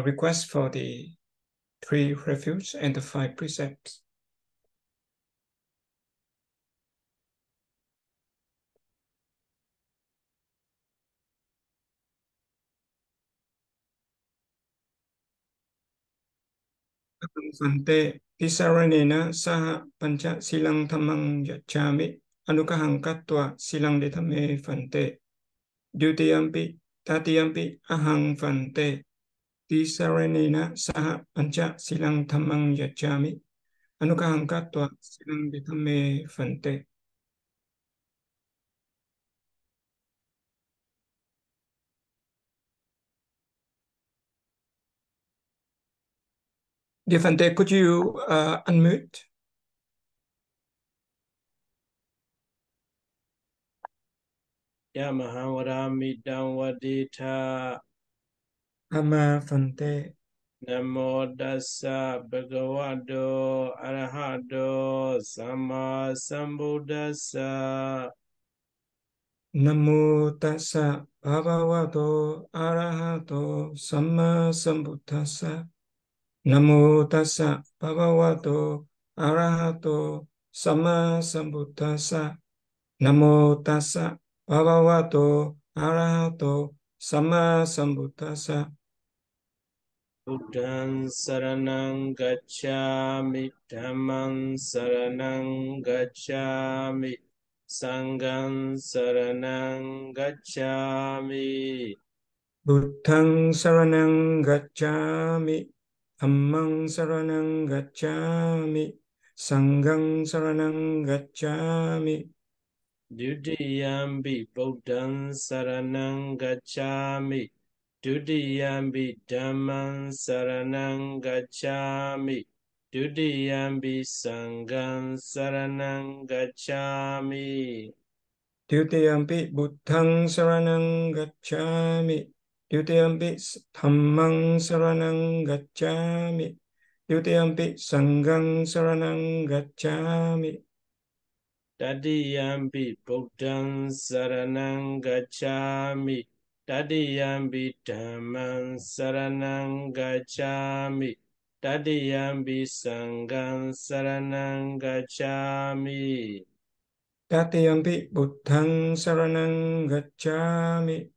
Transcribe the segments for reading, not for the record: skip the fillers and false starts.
request for the 3 refuges and the 5 precepts. Sante Pisaranena Saha Pancha Silang Tamang Yachami Anukahang Katwa Silang Detame Fante Dutiyampi Tatiyampi Ahang Fante Pisaranena Saha Pancha Silang Tamang Yachami Anukahang Katwa Silang Detame Fante. Dear Fante, could you unmute? Yamahawaramidam Wadita Ama Fante. Namo Dassa Bhagavato Arahato Sama Sambuddhassa. Namo Tassa Bhagavato Arahato Sama Sambuddhassa. Namo Tassa Bhagavato Arahato Sama Sambuddhassa. Namo Tassa Bhagavato Arahato Sama Sambuddhassa. Buddhaṃ saranang gacchāmi, Dhammāṃ saranang gacchāmi, Sanghaṃ saranang gacchāmi. Buddhaṃ saranang gacchāmi, Dhammāṃ saranang gacchāmi, Sanghaṃ saranang gacchāmi. Dutiyampi Buddhaṃ saranang gacchāmi, Dutiyampi Dhammāṃ saranang gacchāmi, Dutiyampi Sanghaṃ saranang gacchāmi. Dutiyampi Buddhaṃ saranang gacchāmi, Dutiyampi Dhammāṃ saranang gacchāmi, Dutiyampi Sanghaṃ saranang gacchāmi. Tatiyampi Buddhaṃ saranang gacchāmi, Tatiyampi Dhammāṃ saranang gacchāmi, Tatiyampi Sanghaṃ saranang gacchāmi. Tatiyampi Buddhaṃ saranang gacchāmi,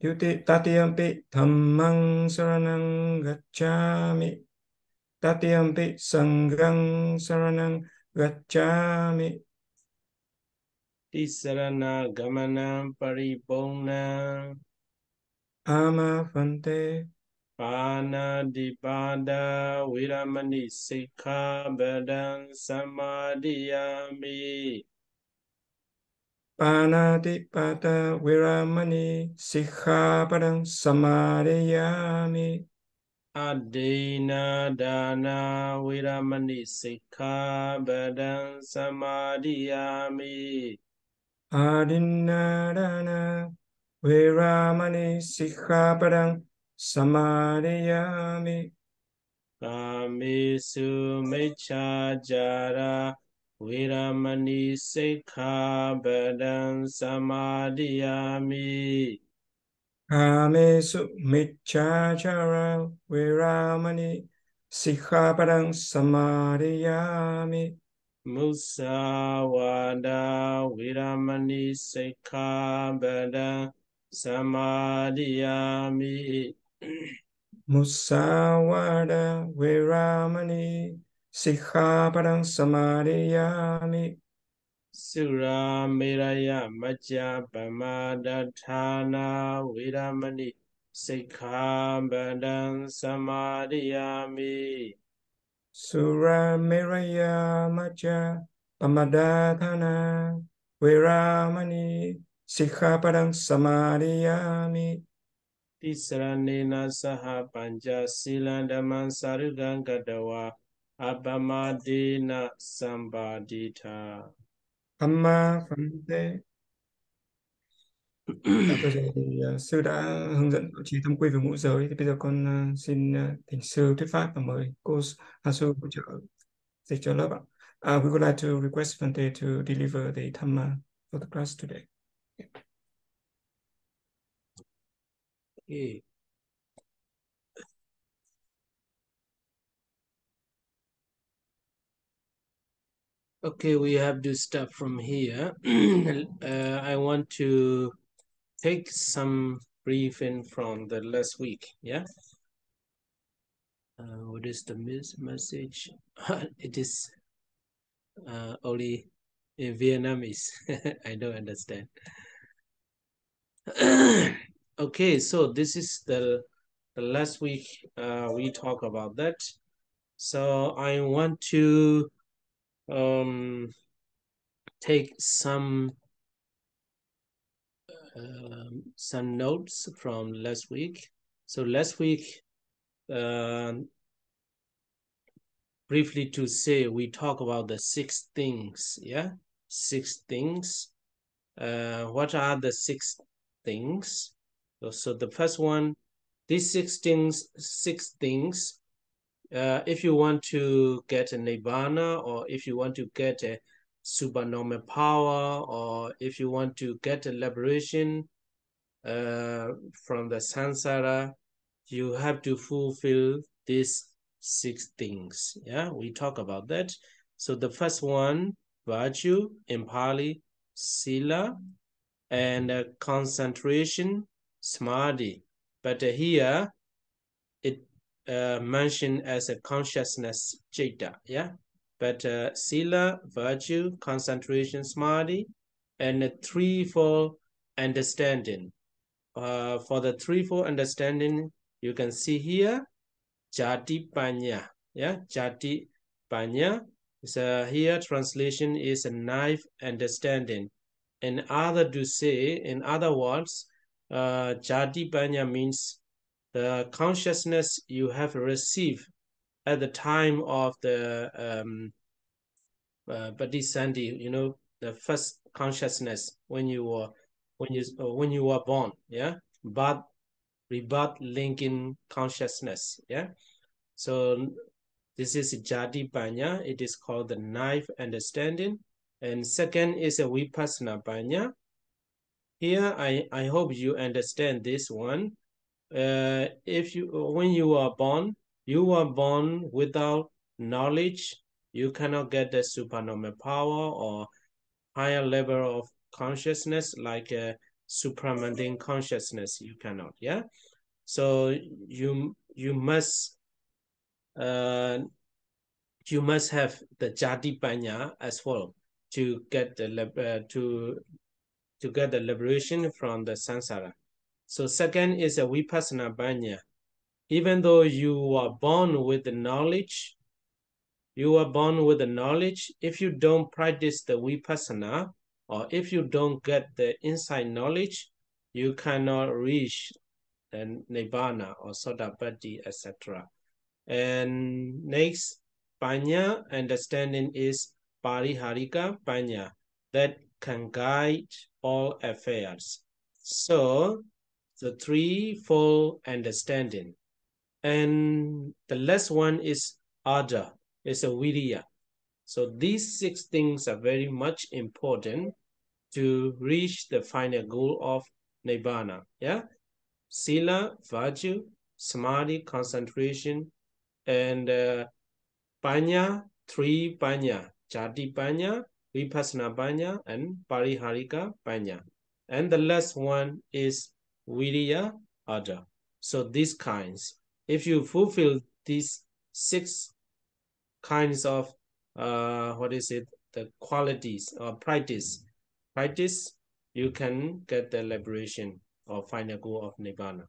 Tatiyampi Dhammāṃ saranang gacchāmi, Tatiyampi Sanghaṃ saranang gacchāmi. Tisarana gamanam paripurnam Ama Fante. Panadipada viramani sikkhabadam samadhiyami. Panatipata viramani sikkhapadam samadhiyami. Adena dana viramani sikkhabadam samadhiyami. Adinadana viramani sikkhapadam samadhiyami. Kamesu mecchājara viramani sikkhabadam samadhiyami. Kamesu micchāchara viramani sikkhapadam samadhiyami. Musawada viramani sikkhabadam samadhiyami. Musawada viramani sikkhapadam samadhiyami. Sura miraya majjapama dathana viramani sikkhabadam samadhiyami. Sura Miraya Maja Pamadadhana Viramani Sikkhapadam Samadhiyami. Tisaranena saha panja silan dhammam sarugang gadawa apamadena sambadita. Amma Phante. Vừa rồi thì sư đã hướng dẫn bảo trì thông quy về ngũ giới, thì bây giờ con xin thỉnh sư thuyết pháp và mời cô Hà sư hỗ trợ dịch cho lớp ạ. We would like to request Phante to deliver the Dhamma for the class today. Okay. Okay, we have to start from here. I want to take some briefing from the last week. Yeah. What is the message? It is only in Vietnamese. I don't understand. Okay, so this is the last week we talk about that. So I want to take some notes from last week. So last week, briefly to say, we talk about the 6 things. Yeah, 6 things. What are the 6 things? So the first one, these 6 things. If you want to get a nibbana, or if you want to get a supernormal power, or if you want to get a liberation from the samsara, you have to fulfill these 6 things. Yeah, we talk about that. So the first one, virtue, in Pali, sila, and concentration, samadhi. But here it mentioned as a consciousness, citta. Yeah, but sila, virtue, concentration, samadhi, and a threefold understanding. For the threefold understanding, you can see here, jati panya. Yeah, jati panya. So here translation is a knife understanding. In other words, jati panya means the consciousness you have received at the time of the Bodhisanti, you know, the first consciousness when you were born. Yeah, but rebirth linking consciousness. Yeah, so this is jati panya. It is called the knife understanding. And second is a vipassana panya. Here I hope you understand this one. When you are born without knowledge. You cannot get the supernormal power or higher level of consciousness like a supramundane consciousness. You cannot. Yeah. So you must have the jati panya as well to get the to get the liberation from the samsara. So second is a vipassana panya. Even though you are born with the knowledge, if you don't practice the vipassana, or if you don't get the inside knowledge, you cannot reach the nibbana or sotapaddi, etc. And next, panya understanding is pariharika panya, that can guide all affairs. So the threefold understanding. And the last one is ada, is a viriya. So these 6 things are very much important to reach the final goal of nibbana. Yeah, sila, virtue, samadhi, concentration, and panya, 3 panya, jati panya, vipassana panya, and pariharika panya. And the last one is viriya, ada. So these kinds, if you fulfill these 6 kinds of the qualities or practice, you can get the liberation or final goal of nibbana.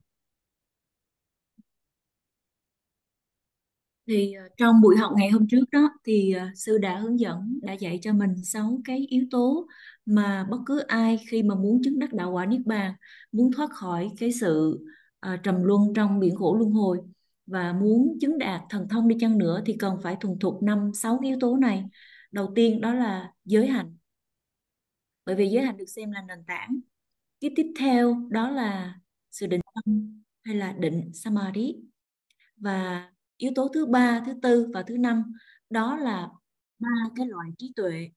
Thì trong buổi học ngày hôm trước đó thì sư đã hướng dẫn, đã dạy cho mình 6 cái yếu tố mà bất cứ ai khi mà muốn chứng đắc đạo quả niết bàn, muốn thoát khỏi cái sự trầm luân trong biển khổ luân hồi và muốn chứng đạt thần thông đi chăng nữa thì cần phải thuần thục 5-6 yếu tố này. Đầu tiên đó là giới hành, bởi vì giới hành được xem là nền tảng. Cái tiếp theo đó là sự định tâm hay là định samadhi, và yếu tố thứ 3, thứ 4 và thứ 5 đó là 3 cái loại trí tuệ.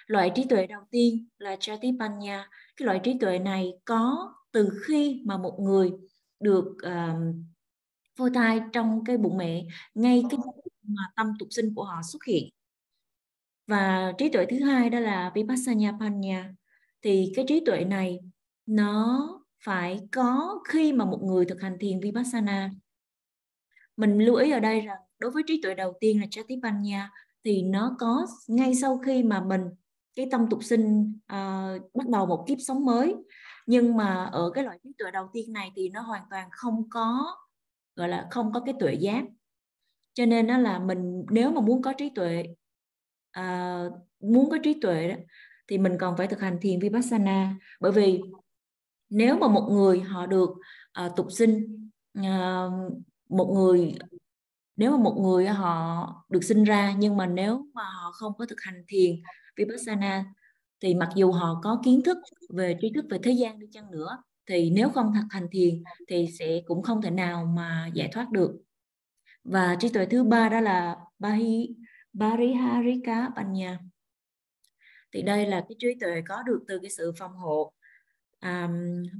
Loại trí tuệ đầu tiên là Jatipanya. Cái loại trí tuệ này có từ khi mà một người được phôi thai trong cái bụng mẹ, ngay cái mà tâm tục sinh của họ xuất hiện. Và trí tuệ thứ hai đó là Vipassana Panya. Thì cái trí tuệ này nó phải có khi mà một người thực hành thiền Vipassana. Mình lưu ý ở đây rằng đối với trí tuệ đầu tiên là Satipanya thì nó có ngay sau khi mà mình cái tâm tục sinh bắt đầu một kiếp sống mới. Nhưng mà ở cái loại trí tuệ đầu tiên này thì nó hoàn toàn không có, gọi là không có cái tuệ giác. Cho nên đó là mình nếu mà muốn có trí tuệ đó, thì mình còn phải thực hành thiền Vipassana. Bởi vì nếu mà một người họ được tục sinh, nếu mà một người họ được sinh ra, nhưng mà nếu mà họ không có thực hành thiền Vipassana thì mặc dù họ có kiến thức về trí thức về thế gian đi chăng nữa, thì nếu không thực hành thiền thì sẽ cũng không thể nào mà giải thoát được. Và trí tuệ thứ ba đó là Pariharika Panya. Thì đây là cái trí tuệ có được từ cái sự phòng hộ.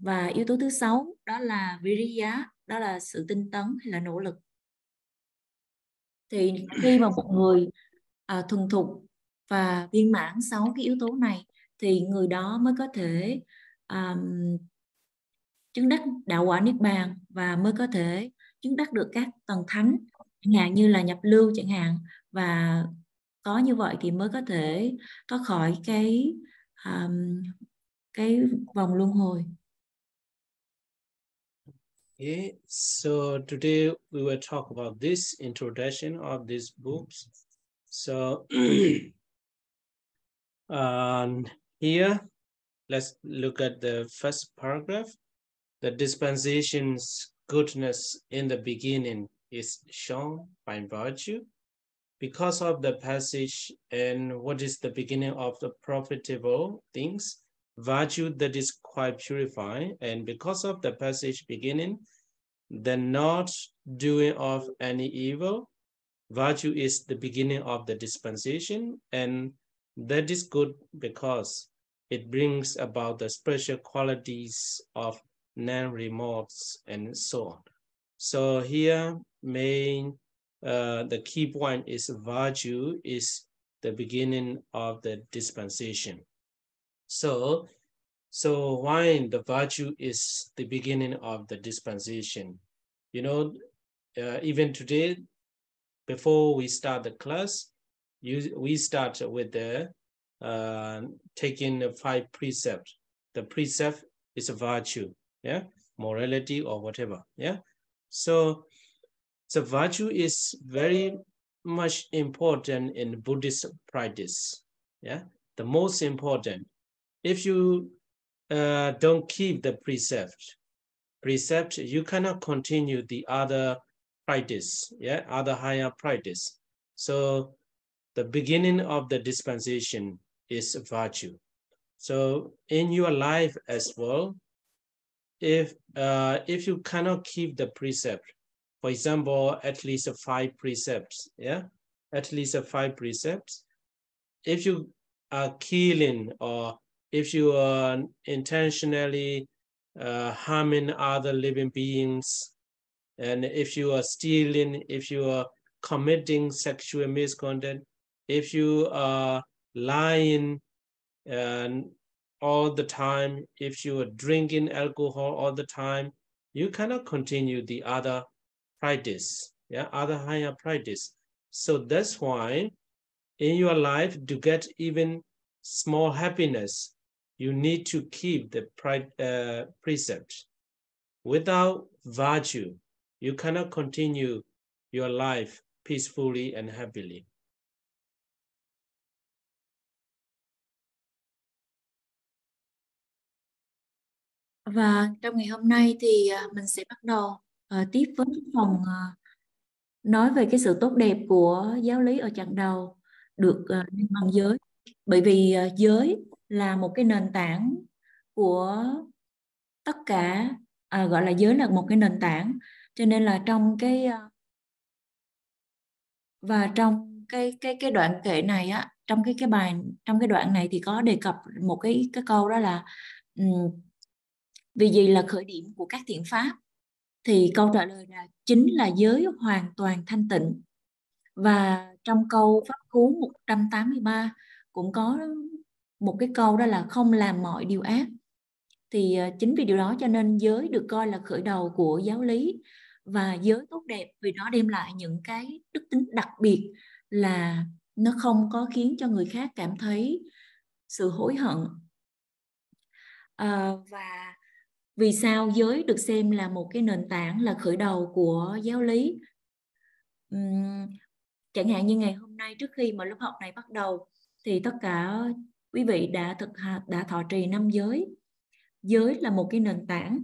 Và yếu tố thứ 6 đó là Viriya, đó là sự tinh tấn hay là nỗ lực. Thì khi mà một người thuần thục và viên mãn 6 cái yếu tố này thì người đó mới có thể chứng đắc đạo quả niết bàn và mới có thể chứng đắc được các tầng thánh, chẳng hạn như là nhập lưu chẳng hạn. Và có như vậy thì mới có thể thoát khỏi cái vòng luân hồi. Okay, so today we will talk about this introduction of these books. So here, let's look at the first paragraph. The dispensation's goodness in the beginning is shown by virtue. Because of the passage and what is the beginning of the profitable things, virtue that is quite purifying, and because of the passage beginning, the not doing of any evil, virtue is the beginning of the dispensation, and that is good because it brings about the special qualities of non-remorse and so on. So here, the key point is virtue is the beginning of the dispensation. So why the virtue is the beginning of the dispensation? You know, even today, before we start the class, we start with the taking the 5 precepts. The precept is a virtue, yeah, morality or whatever, yeah. So virtue is very much important in Buddhist practice, yeah. The most important. If you don't keep the precept, you cannot continue the other practice, yeah, other higher practice. So the beginning of the dispensation is virtue. So in your life as well, if you cannot keep the precept, for example, at least 5 precepts, yeah, at least 5 precepts. If you are killing or if you are intentionally harming other living beings, and if you are stealing, if you are committing sexual misconduct, if you are lying and all the time, if you are drinking alcohol all the time, you cannot continue the other practice, yeah, other higher practice. So that's why in your life, to get even small happiness, you need to keep the precept. Without virtue, you cannot continue your life peacefully and happily. Và trong ngày hôm nay thì mình sẽ bắt đầu tiếp với phần nói về cái sự tốt đẹp của giáo lý ở chặng đầu được nêu bằng giới. Bởi vì giới là một cái nền tảng của tất cả, gọi là giới là một cái nền tảng, cho nên là trong cái và trong cái đoạn kệ này á, trong cái bài, trong cái đoạn này thì có đề cập một cái câu đó là vì gì là khởi điểm của các thiện pháp? Thì câu trả lời là chính là giới hoàn toàn thanh tịnh. Và trong câu pháp cú 183 cũng có một cái câu đó là không làm mọi điều ác. Thì chính vì điều đó cho nên giới được coi là khởi đầu của giáo lý, và giới tốt đẹp vì nó đem lại những cái đức tính đặc biệt là nó không có khiến cho người khác cảm thấy sự hối hận. Và vì sao giới được xem là một cái nền tảng, là khởi đầu của giáo lý? Chẳng hạn như ngày hôm nay, trước khi mà lớp học này bắt đầu, thì tất cả quý vị đã thọ trì 5 giới. Giới là một cái nền tảng.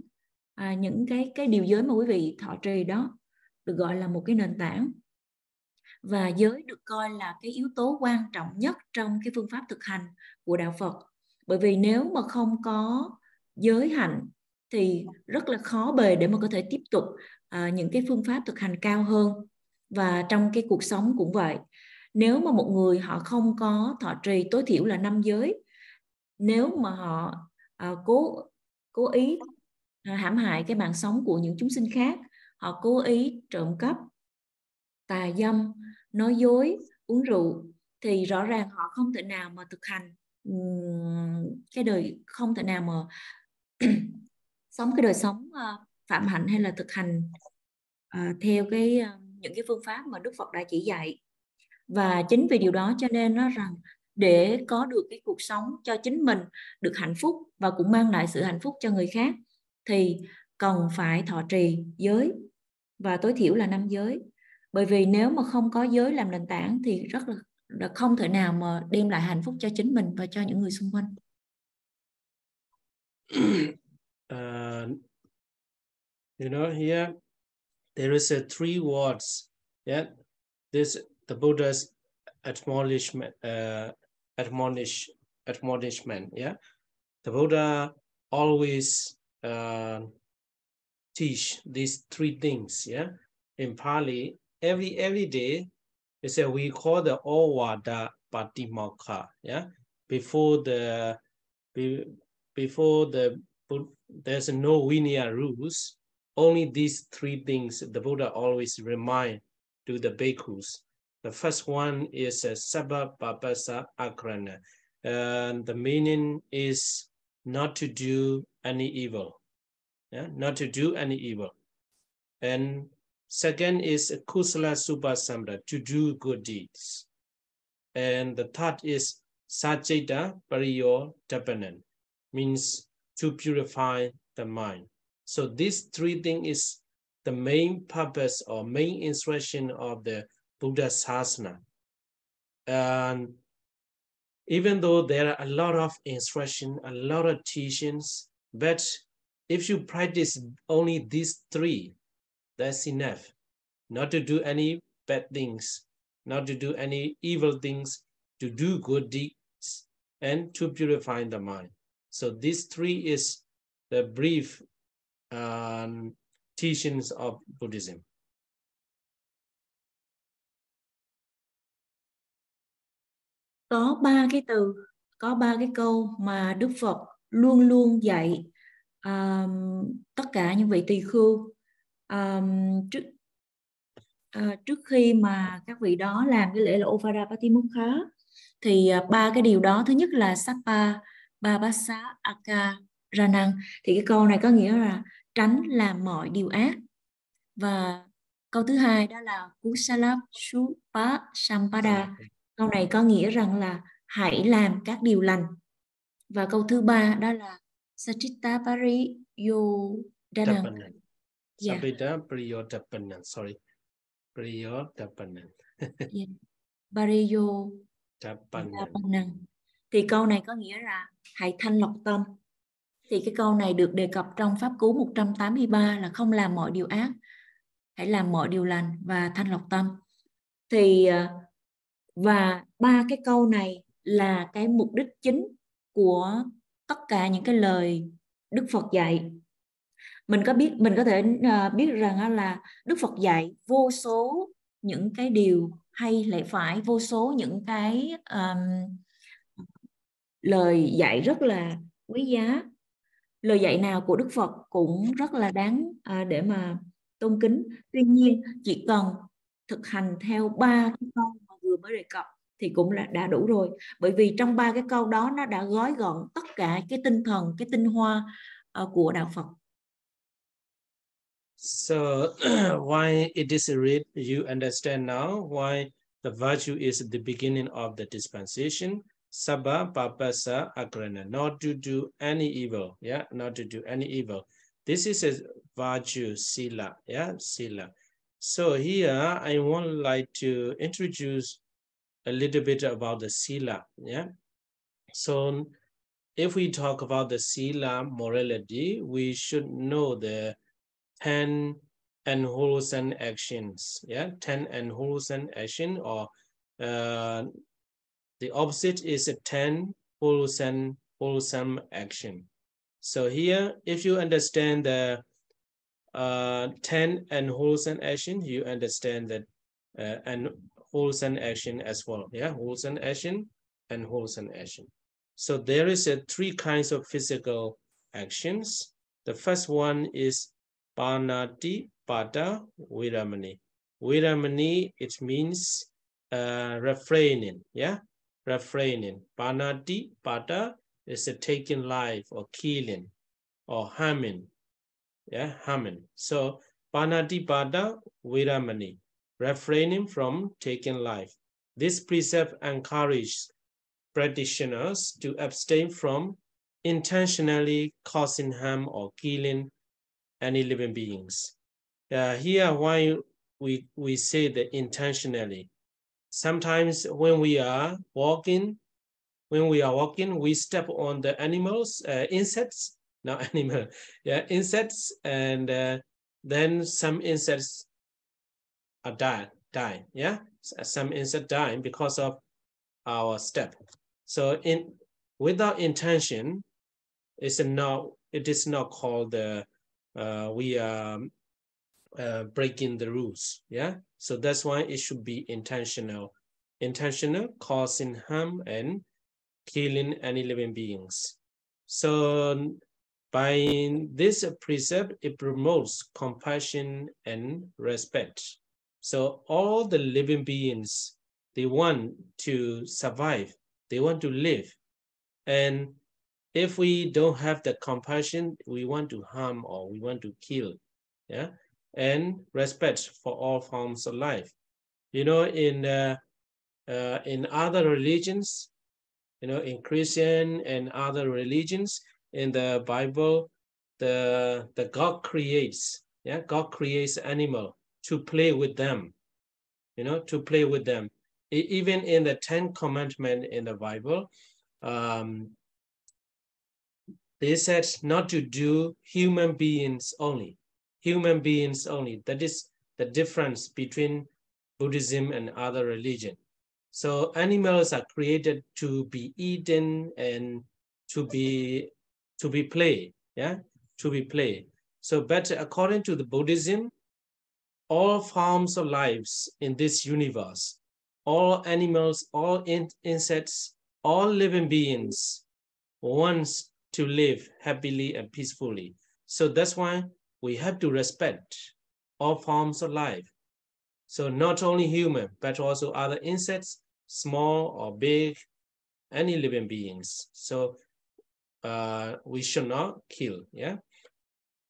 Những cái điều giới mà quý vị thọ trì đó được gọi là một cái nền tảng. Và giới được coi là cái yếu tố quan trọng nhất trong cái phương pháp thực hành của đạo Phật. Bởi vì nếu mà không có giới hạnh thì rất là khó bề để mà có thể tiếp tục những cái phương pháp thực hành cao hơn. Và trong cái cuộc sống cũng vậy. Nếu mà một người họ không có thọ trì tối thiểu là 5 giới, nếu mà họ cố ý hãm hại cái mạng sống của những chúng sinh khác, họ cố ý trộm cắp, tà dâm, nói dối, uống rượu, thì rõ ràng họ không thể nào mà thực hành cái đời, không thể nào mà sống cái đời sống phạm hạnh hay là thực hành theo những cái phương pháp mà Đức Phật đã chỉ dạy. Và chính vì điều đó cho nên nó rằng để có được cái cuộc sống cho chính mình được hạnh phúc và cũng mang lại sự hạnh phúc cho người khác thì cần phải thọ trì giới, và tối thiểu là 5 giới. Bởi vì nếu mà không có giới làm nền tảng thì rất là không thể nào mà đem lại hạnh phúc cho chính mình và cho những người xung quanh. You know, here there is three words. Yeah, the Buddha's admonishment. Admonishment. Yeah, the Buddha always teach these three things. Yeah, in Pali, every day, it's we call the Ovada Patimokkha. Yeah, before the there's no Vinaya rules. Only these three things the Buddha always remind to the bhikkhus. The first one is Sabba Papasa Akrana. And the meaning is not to do any evil. Yeah? Not to do any evil. And second is Kusala Subhasamra, to do good deeds. And the third is Sajjata Pariyo Tapanan, means to purify the mind. So these three things is the main purpose or main instruction of the Buddha Sasana. And even though there are a lot of instruction, a lot of teachings, but if you practice only these three, that's enough. Not to do any bad things, not to do any evil things, to do good deeds, and to purify the mind. So these three is the brief teachings of Buddhism. Có 3 cái từ, có 3 cái câu mà Đức Phật luôn luôn dạy tất cả những vị tỳ khưu trước khi mà các vị đó làm cái lễ là Ovada Patimokkha. Thì 3 cái điều đó, thứ nhất là Sappa Babasa Aka Ranang, thì cái câu này có nghĩa là tránh làm mọi điều ác. Và câu thứ hai đó là Kusalasami Sampada, câu này có nghĩa rằng là hãy làm các điều lành. Và câu thứ ba đó là Sachitta Pariyodanan. Sachitta Pariyodanan, sorry. Pariyodanan. Pariyodanan. Thì câu này có nghĩa là hãy thanh lọc tâm. Thì cái câu này được đề cập trong Pháp Cú 183 là không làm mọi điều ác, hãy làm mọi điều lành và thanh lọc tâm. Thì và 3 cái câu này là cái mục đích chính của tất cả những cái lời Đức Phật dạy. Mình có thể biết rằng là Đức Phật dạy vô số những cái điều hay lẽ phải, vô số những cái lời dạy rất là quý giá. lời dạy nào của Đức Phật cũng rất là đáng để mà tôn kính. Tuy nhiên chỉ cần thực hành theo 3 cái câu mà vừa mới đề cập thì cũng là đã đủ rồi, bởi vì trong 3 cái câu đó nó đã gói gọn tất cả cái tinh thần, cái tinh hoa của đạo Phật. So why it is read, you understand now why the virtue is the beginning of the dispensation. Sabba papasa agrana, not to do any evil. Yeah, not to do any evil. This is a virtue, sila. Yeah, sila. So here I would like to introduce a little bit about the sila. Yeah. So if we talk about the sila morality, we should know the 10 unwholesome actions. Yeah, 10 unwholesome action, or the opposite is a 10 wholesome action. So here, if you understand the 10 unwholesome action, you understand that unwholesome action as well. Yeah, wholesome action and wholesome action. So there is 3 kinds of physical actions. The first one is Panati Pada Viramani. Viramani, it means refraining. Yeah, refraining. Panati Pada is a taking life or killing or harming. Yeah, harming. So Panati Pada Viramani, refraining from taking life. This precept encourages practitioners to abstain from intentionally causing harm or killing any living beings. Here, why we say that intentionally. Sometimes when we are walking, we step on the animals, insects, not animal, yeah, insects, and then some insects are die, yeah, some insects die because of our step. So without intention, it is not called we are breaking the rules. Yeah, so that's why it should be intentional, causing harm and killing any living beings. So by this precept, it promotes compassion and respect. So all the living beings, they want to survive, they want to live. And if we don't have the compassion, we want to harm or we want to kill. Yeah, and respect for all forms of life. You know, in other religions, you know, in Christian and other religions, in the Bible, the God creates, yeah, God creates animal to play with them, you know, to play with them. Even in the 10 Commandments in the Bible, they said not to do human beings only. Human beings only. That is the difference between Buddhism and other religion. So animals are created to be eaten and to be played, yeah, to be played. So, but according to the Buddhism, all forms of lives in this universe, all animals, all insects, all living beings wants to live happily and peacefully. So that's why we have to respect all forms of life. So not only human, but also other insects, small or big, any living beings. So we should not kill, yeah?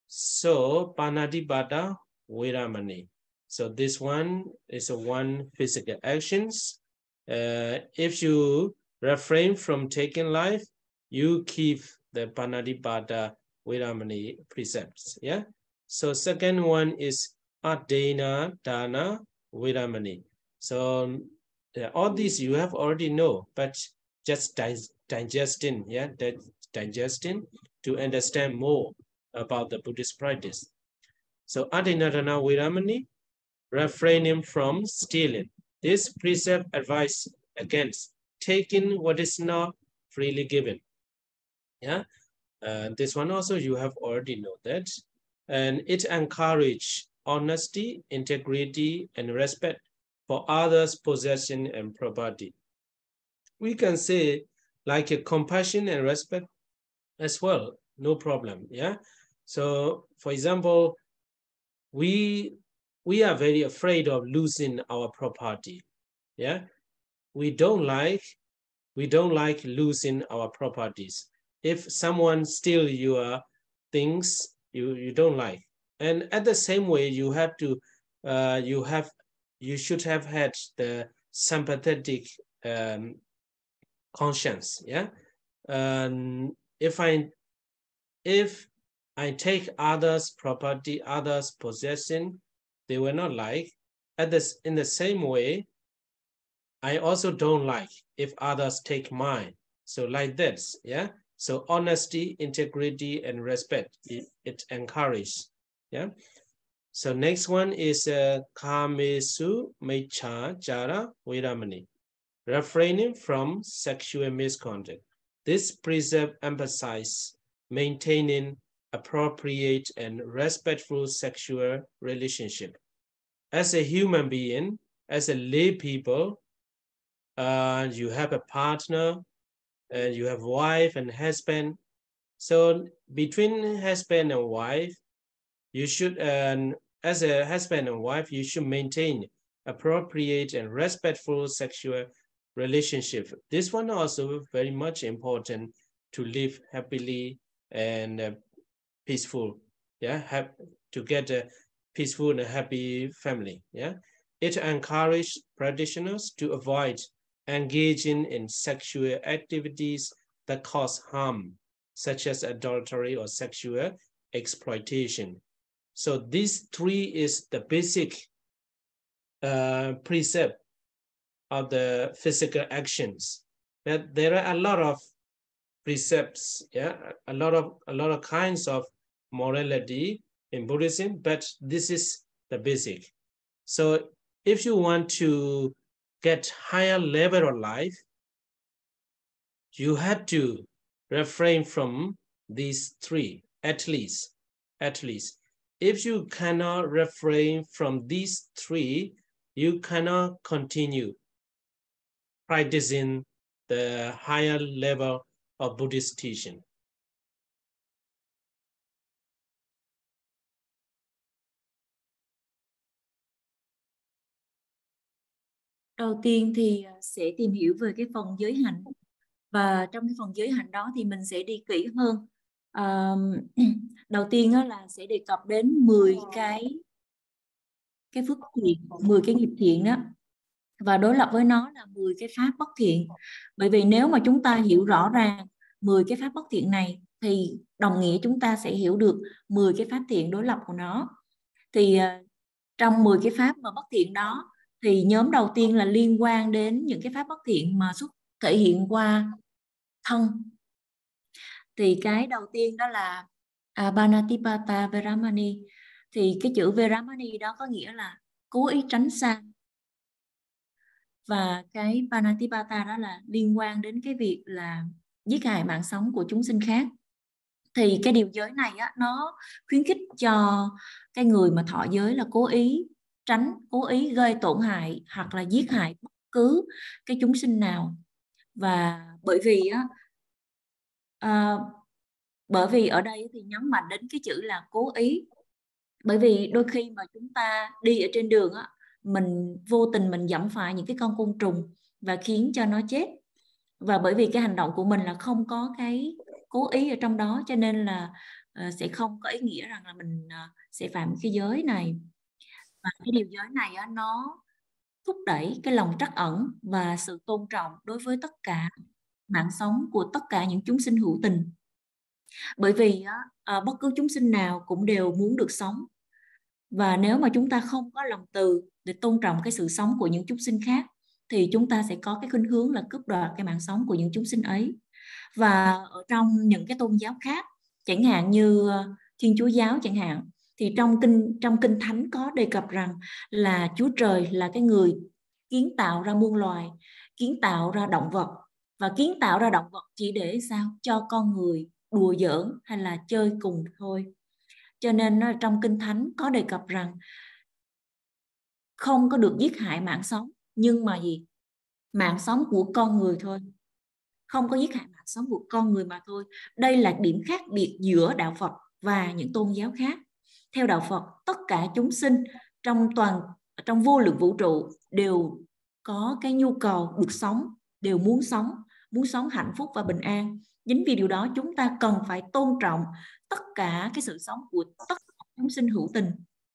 So Panatipata Viramani. So this one is one physical actions. If you refrain from taking life, you keep the Panatipata Viramani precepts, yeah? So second one is Adena Dana Viramani. So all these you have already know, but just digesting, yeah, digesting to understand more about the Buddhist practice. So Adena Dana Viramani, refraining from stealing. This precept advises against taking what is not freely given. Yeah, this one also you have already know that, and it encourages honesty, integrity, and respect for others' possession and property. We can say like a compassion and respect as well. no problem. Yeah. So, for example, we are very afraid of losing our property. Yeah. We don't like losing our properties. If someone steals your things, you don't like. And at the same way, you have to, you should have had the sympathetic conscience. Yeah. If I take others' property, others' possession, they will not like. In the same way, I also don't like if others take mine. So like this, yeah. So honesty, integrity, and respect, it encourages, yeah. So next one is Kamesu Mecha Jara Viramani, refraining from sexual misconduct. This precept emphasizes maintaining appropriate and respectful sexual relationship. As a human being, as a lay people, you have a partner, and you have wife and husband. So between husband and wife, you should, as a husband and wife, you should maintain appropriate and respectful sexual relationship. This one also very much important to live happily and peaceful. Yeah, to get a peaceful and happy family. Yeah, it encourages practitioners to avoid engaging in sexual activities that cause harm, such as adultery or sexual exploitation. So these three is the basic precept of the physical actions. That there are a lot of precepts, yeah, a lot of kinds of morality in Buddhism, but this is the basic. So if you want to get higher level of life, you have to refrain from these three, at least. If you cannot refrain from these three, you cannot continue practicing the higher level of Buddhist teaching. Đầu tiên thì sẽ tìm hiểu về cái phần giới hạnh, và trong cái phần giới hạnh đó thì mình sẽ đi kỹ hơn. Đầu tiên đó là sẽ đề cập đến 10 cái phước thiện, 10 cái nghiệp thiện đó, và đối lập với nó là 10 cái pháp bất thiện. Bởi vì nếu mà chúng ta hiểu rõ ràng 10 cái pháp bất thiện này thì đồng nghĩa chúng ta sẽ hiểu được 10 cái pháp thiện đối lập của nó. Thì trong 10 cái pháp mà bất thiện đó thì nhóm đầu tiên là liên quan đến những cái pháp bất thiện mà thể hiện qua thân. Thì cái đầu tiên đó là Panatipata Veramani. Thì cái chữ Veramani đó có nghĩa là cố ý tránh xa. Và cái Panatipata đó là liên quan đến cái việc là giết hại mạng sống của chúng sinh khác. Thì cái điều giới này á, nó khuyến khích cho cái người mà thọ giới là cố ý tránh, cố ý gây tổn hại hoặc là giết hại bất cứ cái chúng sinh nào. Và bởi vì ở đây thì nhấn mạnh đến cái chữ là cố ý. Bởi vì đôi khi mà chúng ta đi ở trên đường á, mình vô tình mình giẫm phải những cái con côn trùng và khiến cho nó chết. Và bởi vì cái hành động của mình là không có cái cố ý ở trong đó, cho nên là sẽ không có ý nghĩa rằng là mình sẽ phạm cái giới này. Và cái điều giới này á, nó thúc đẩy cái lòng trắc ẩn và sự tôn trọng đối với tất cả mạng sống của tất cả những chúng sinh hữu tình. Bởi vì bất cứ chúng sinh nào cũng đều muốn được sống. Và nếu mà chúng ta không có lòng từ để tôn trọng cái sự sống của những chúng sinh khác thì chúng ta sẽ có cái khuynh hướng là cướp đoạt cái mạng sống của những chúng sinh ấy. Và ở trong những cái tôn giáo khác, chẳng hạn như Thiên Chúa giáo chẳng hạn, thì trong kinh thánh có đề cập rằng là Chúa Trời là cái người kiến tạo ra muôn loài, kiến tạo ra động vật. Và kiến tạo ra động vật chỉ để sao? Cho con người đùa giỡn hay là chơi cùng thôi. Cho nên trong kinh thánh có đề cập rằng không có được giết hại mạng sống, nhưng mà gì? Mạng sống của con người thôi. Không có giết hại mạng sống của con người mà thôi. Đây là điểm khác biệt giữa đạo Phật và những tôn giáo khác. Theo đạo Phật, tất cả chúng sinh trong vô lượng vũ trụ đều có cái nhu cầu được sống, đều muốn sống hạnh phúc và bình an. Chính vì điều đó chúng ta cần phải tôn trọng tất cả cái sự sống của tất cả chúng sinh hữu tình.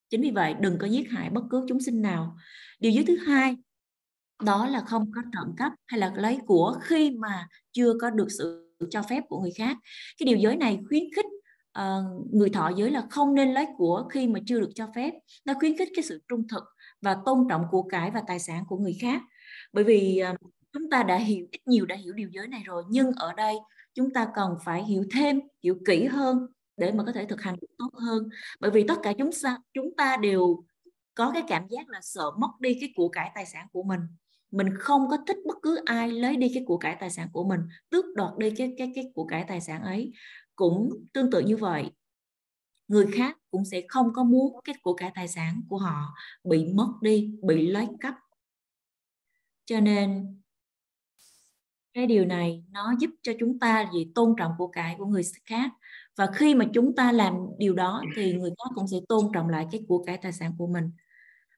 Chính vì vậy đừng có giết hại bất cứ chúng sinh nào. Điều giới thứ hai đó là không có trộm cắp hay là lấy của khi mà chưa có được sự cho phép của người khác. Cái điều giới này khuyến khích người thọ giới là không nên lấy của khi mà chưa được cho phép. Nó khuyến khích cái sự trung thực và tôn trọng của cải và tài sản của người khác. Bởi vì chúng ta đã hiểu ít nhiều đã hiểu điều giới này rồi, nhưng ở đây chúng ta cần phải hiểu thêm, hiểu kỹ hơn để mà có thể thực hành được tốt hơn. Bởi vì tất cả chúng ta đều có cái cảm giác là sợ mất đi cái của cải tài sản của mình. Mình không có thích bất cứ ai lấy đi cái của cải tài sản của mình, tước đoạt đi cái của cải tài sản ấy. Cũng tương tự như vậy, người khác cũng sẽ không có muốn cái của cải tài sản của họ bị mất đi, bị lấy cắp. Cho nên cái điều này nó giúp cho chúng ta tôn trọng của cải của người khác. Và khi mà chúng ta làm điều đó thì người khác cũng sẽ tôn trọng lại cái của cải tài sản của mình.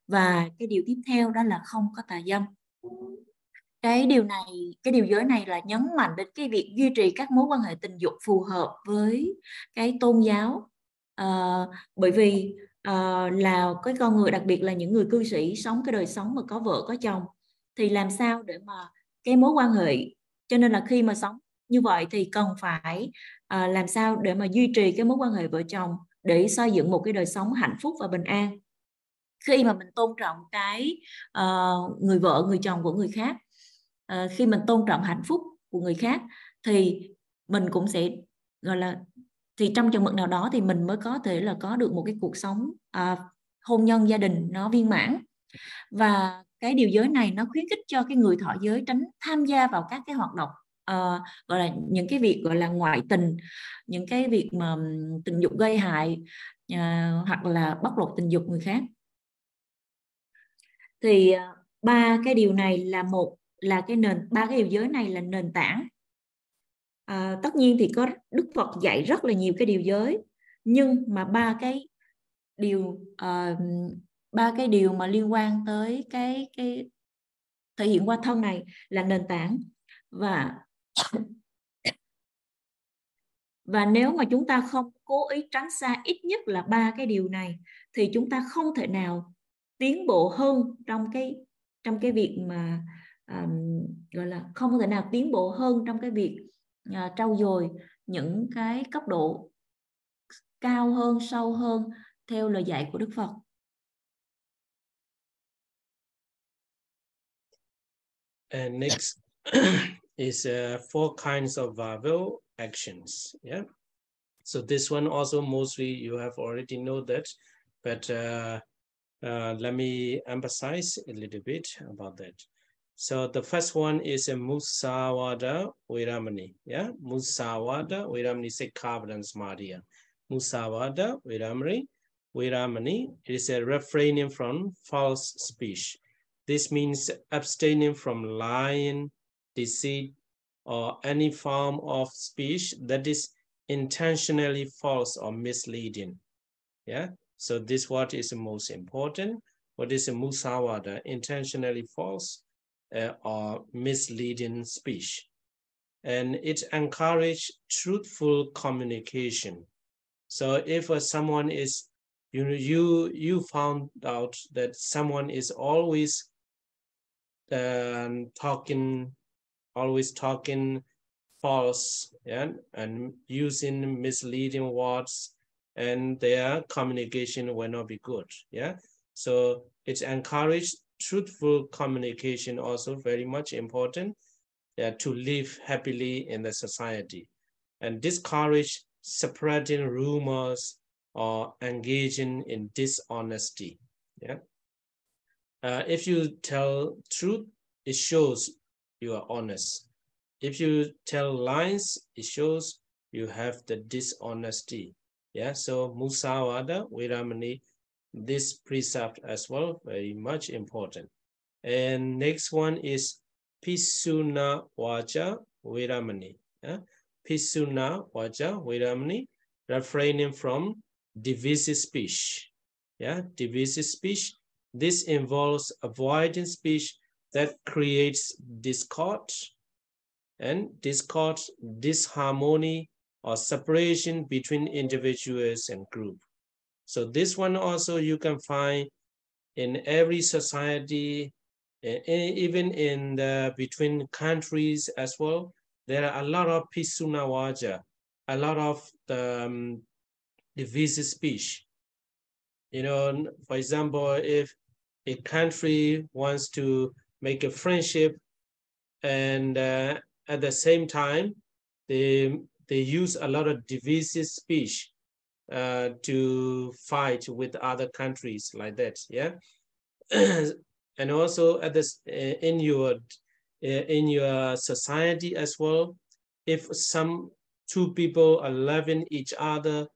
Và cái điều tiếp theo đó là không có tà dâm. Cái điều giới này là nhấn mạnh đến cái việc duy trì các mối quan hệ tình dục phù hợp với cái tôn giáo. Bởi vì là cái con người, đặc biệt là những người cư sĩ sống cái đời sống mà có vợ có chồng, thì làm sao để mà cái mối quan hệ, cho nên là khi mà sống như vậy thì cần phải làm sao để mà duy trì cái mối quan hệ vợ chồng để xây dựng một cái đời sống hạnh phúc và bình an. Khi mà mình tôn trọng cái người vợ, người chồng của người khác, khi mình tôn trọng hạnh phúc của người khác thì mình cũng sẽ gọi là, thì trong chừng mực nào đó thì mình mới có thể là có được một cái cuộc sống hôn nhân gia đình nó viên mãn. Và cái điều giới này nó khuyến khích cho cái người thọ giới tránh tham gia vào các cái hoạt động gọi là những cái việc gọi là ngoại tình, những cái việc mà tình dục gây hại hoặc là bóc lột tình dục người khác. Thì ba cái điều này là ba cái điều giới này là nền tảng. Tất nhiên thì có Đức Phật dạy rất là nhiều cái điều giới, nhưng mà ba cái điều mà liên quan tới cái thể hiện qua thân này là nền tảng. Và nếu mà chúng ta không cố ý tránh xa ít nhất là ba cái điều này thì chúng ta không thể nào tiến bộ hơn trong cái việc mà gọi là không có thể nào tiến bộ hơn trong cái việc trau dồi những cái cấp độ cao hơn, sâu hơn theo lời dạy của Đức Phật. And next is 4 kinds of verbal actions. Yeah. So this one also mostly you have already know that, but let me emphasize a little bit about that. So the first one is a Musawada Viramani. Yeah, Musawada Viramani Sikkhapadam Samadhiya. Musawada Viramani is a refraining from false speech. This means abstaining from lying, deceit, or any form of speech that is intentionally false or misleading. Yeah, so this what is the most important. What is a Musawada? Intentionally false or misleading speech. And it encourages truthful communication. So if someone is, you found out that someone is always talking false, yeah, and using misleading words, and their communication will not be good. Yeah, so it's encouraged truthful communication, also very much important to live happily in the society, and discourage spreading rumors or engaging in dishonesty. Yeah, if you tell truth, it shows you are honest. If you tell lies, it shows you have the dishonesty. Yeah, so Musawada Viramani, this precept as well, very much important. And next one is Pisuna Vacha Viramani. Yeah? Pisuna Vaja Viramani, refraining from divisive speech. Yeah, divisive speech. This involves avoiding speech that creates discord, disharmony, or separation between individuals and groups. So this one also you can find in every society, even in between countries as well. There are a lot of pisuna waja, a lot of divisive speech. You know, for example, if a country wants to make a friendship, and at the same time, they use a lot of divisive speech to fight with other countries like that. Yeah. And also at this in your society as well, if some two people are loving each other,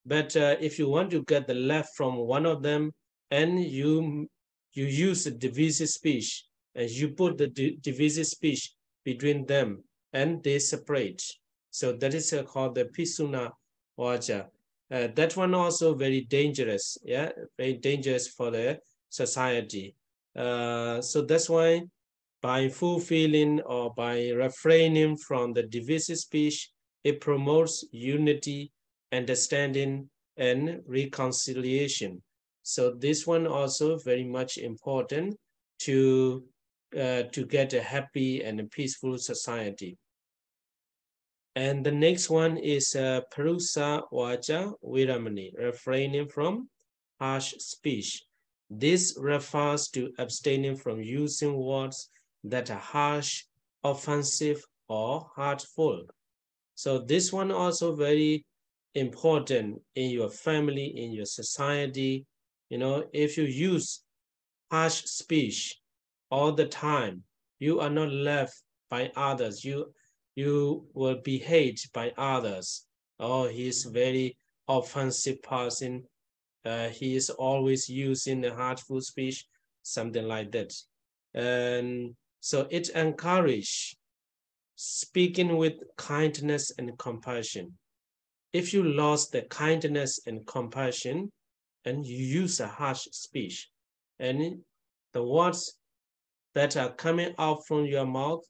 but if you want to get the love from one of them, and you use the divisive speech, and you put the divisive speech between them, and they separate. So that is called the pisuna vaja. That one also very dangerous. Yeah, very dangerous for the society. So that's why by fulfilling or by refraining from the divisive speech, it promotes unity, understanding, and reconciliation. So this one also very much important to get a happy and a peaceful society. And the next one is Parusa Vaja Viramani, refraining from harsh speech. This refers to abstaining from using words that are harsh, offensive, or hurtful. So this one also very important in your family, in your society. You know, if you use harsh speech all the time, you are not loved by others. You will be hated by others. Oh, he's very offensive person. He is always using the hurtful speech, something like that. And so it encourages speaking with kindness and compassion. If you lost the kindness and compassion, and you use a harsh speech, and the words that are coming out from your mouth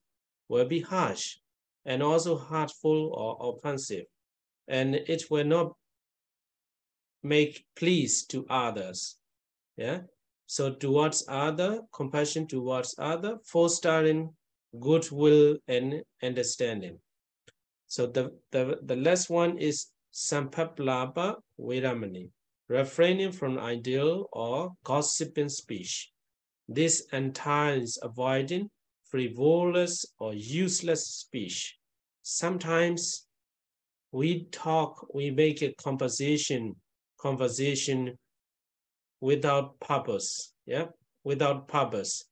will be harsh and also hurtful or offensive, and it will not make please to others. Yeah. So towards other, compassion towards other, fostering goodwill and understanding. So the last one is Sampaplapa Viramani, refraining from ideal or gossiping speech. This entails avoiding frivolous or useless speech. Sometimes we make a conversation without purpose. Yeah, without purpose.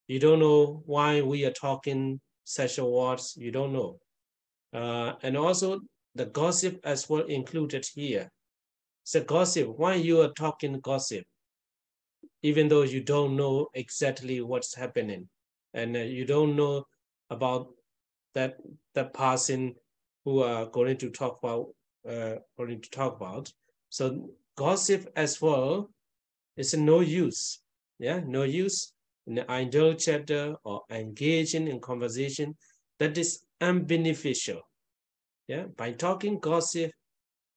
You don't know why we are talking such words. You don't know. And also the gossip as well included here. So gossip, why you are talking gossip, even though you don't know exactly what's happening, and you don't know about that person who are going to talk about. So gossip as well is no use. Yeah, no use in the idle chatter or engaging in conversation that is unbeneficial. Yeah, by talking gossip,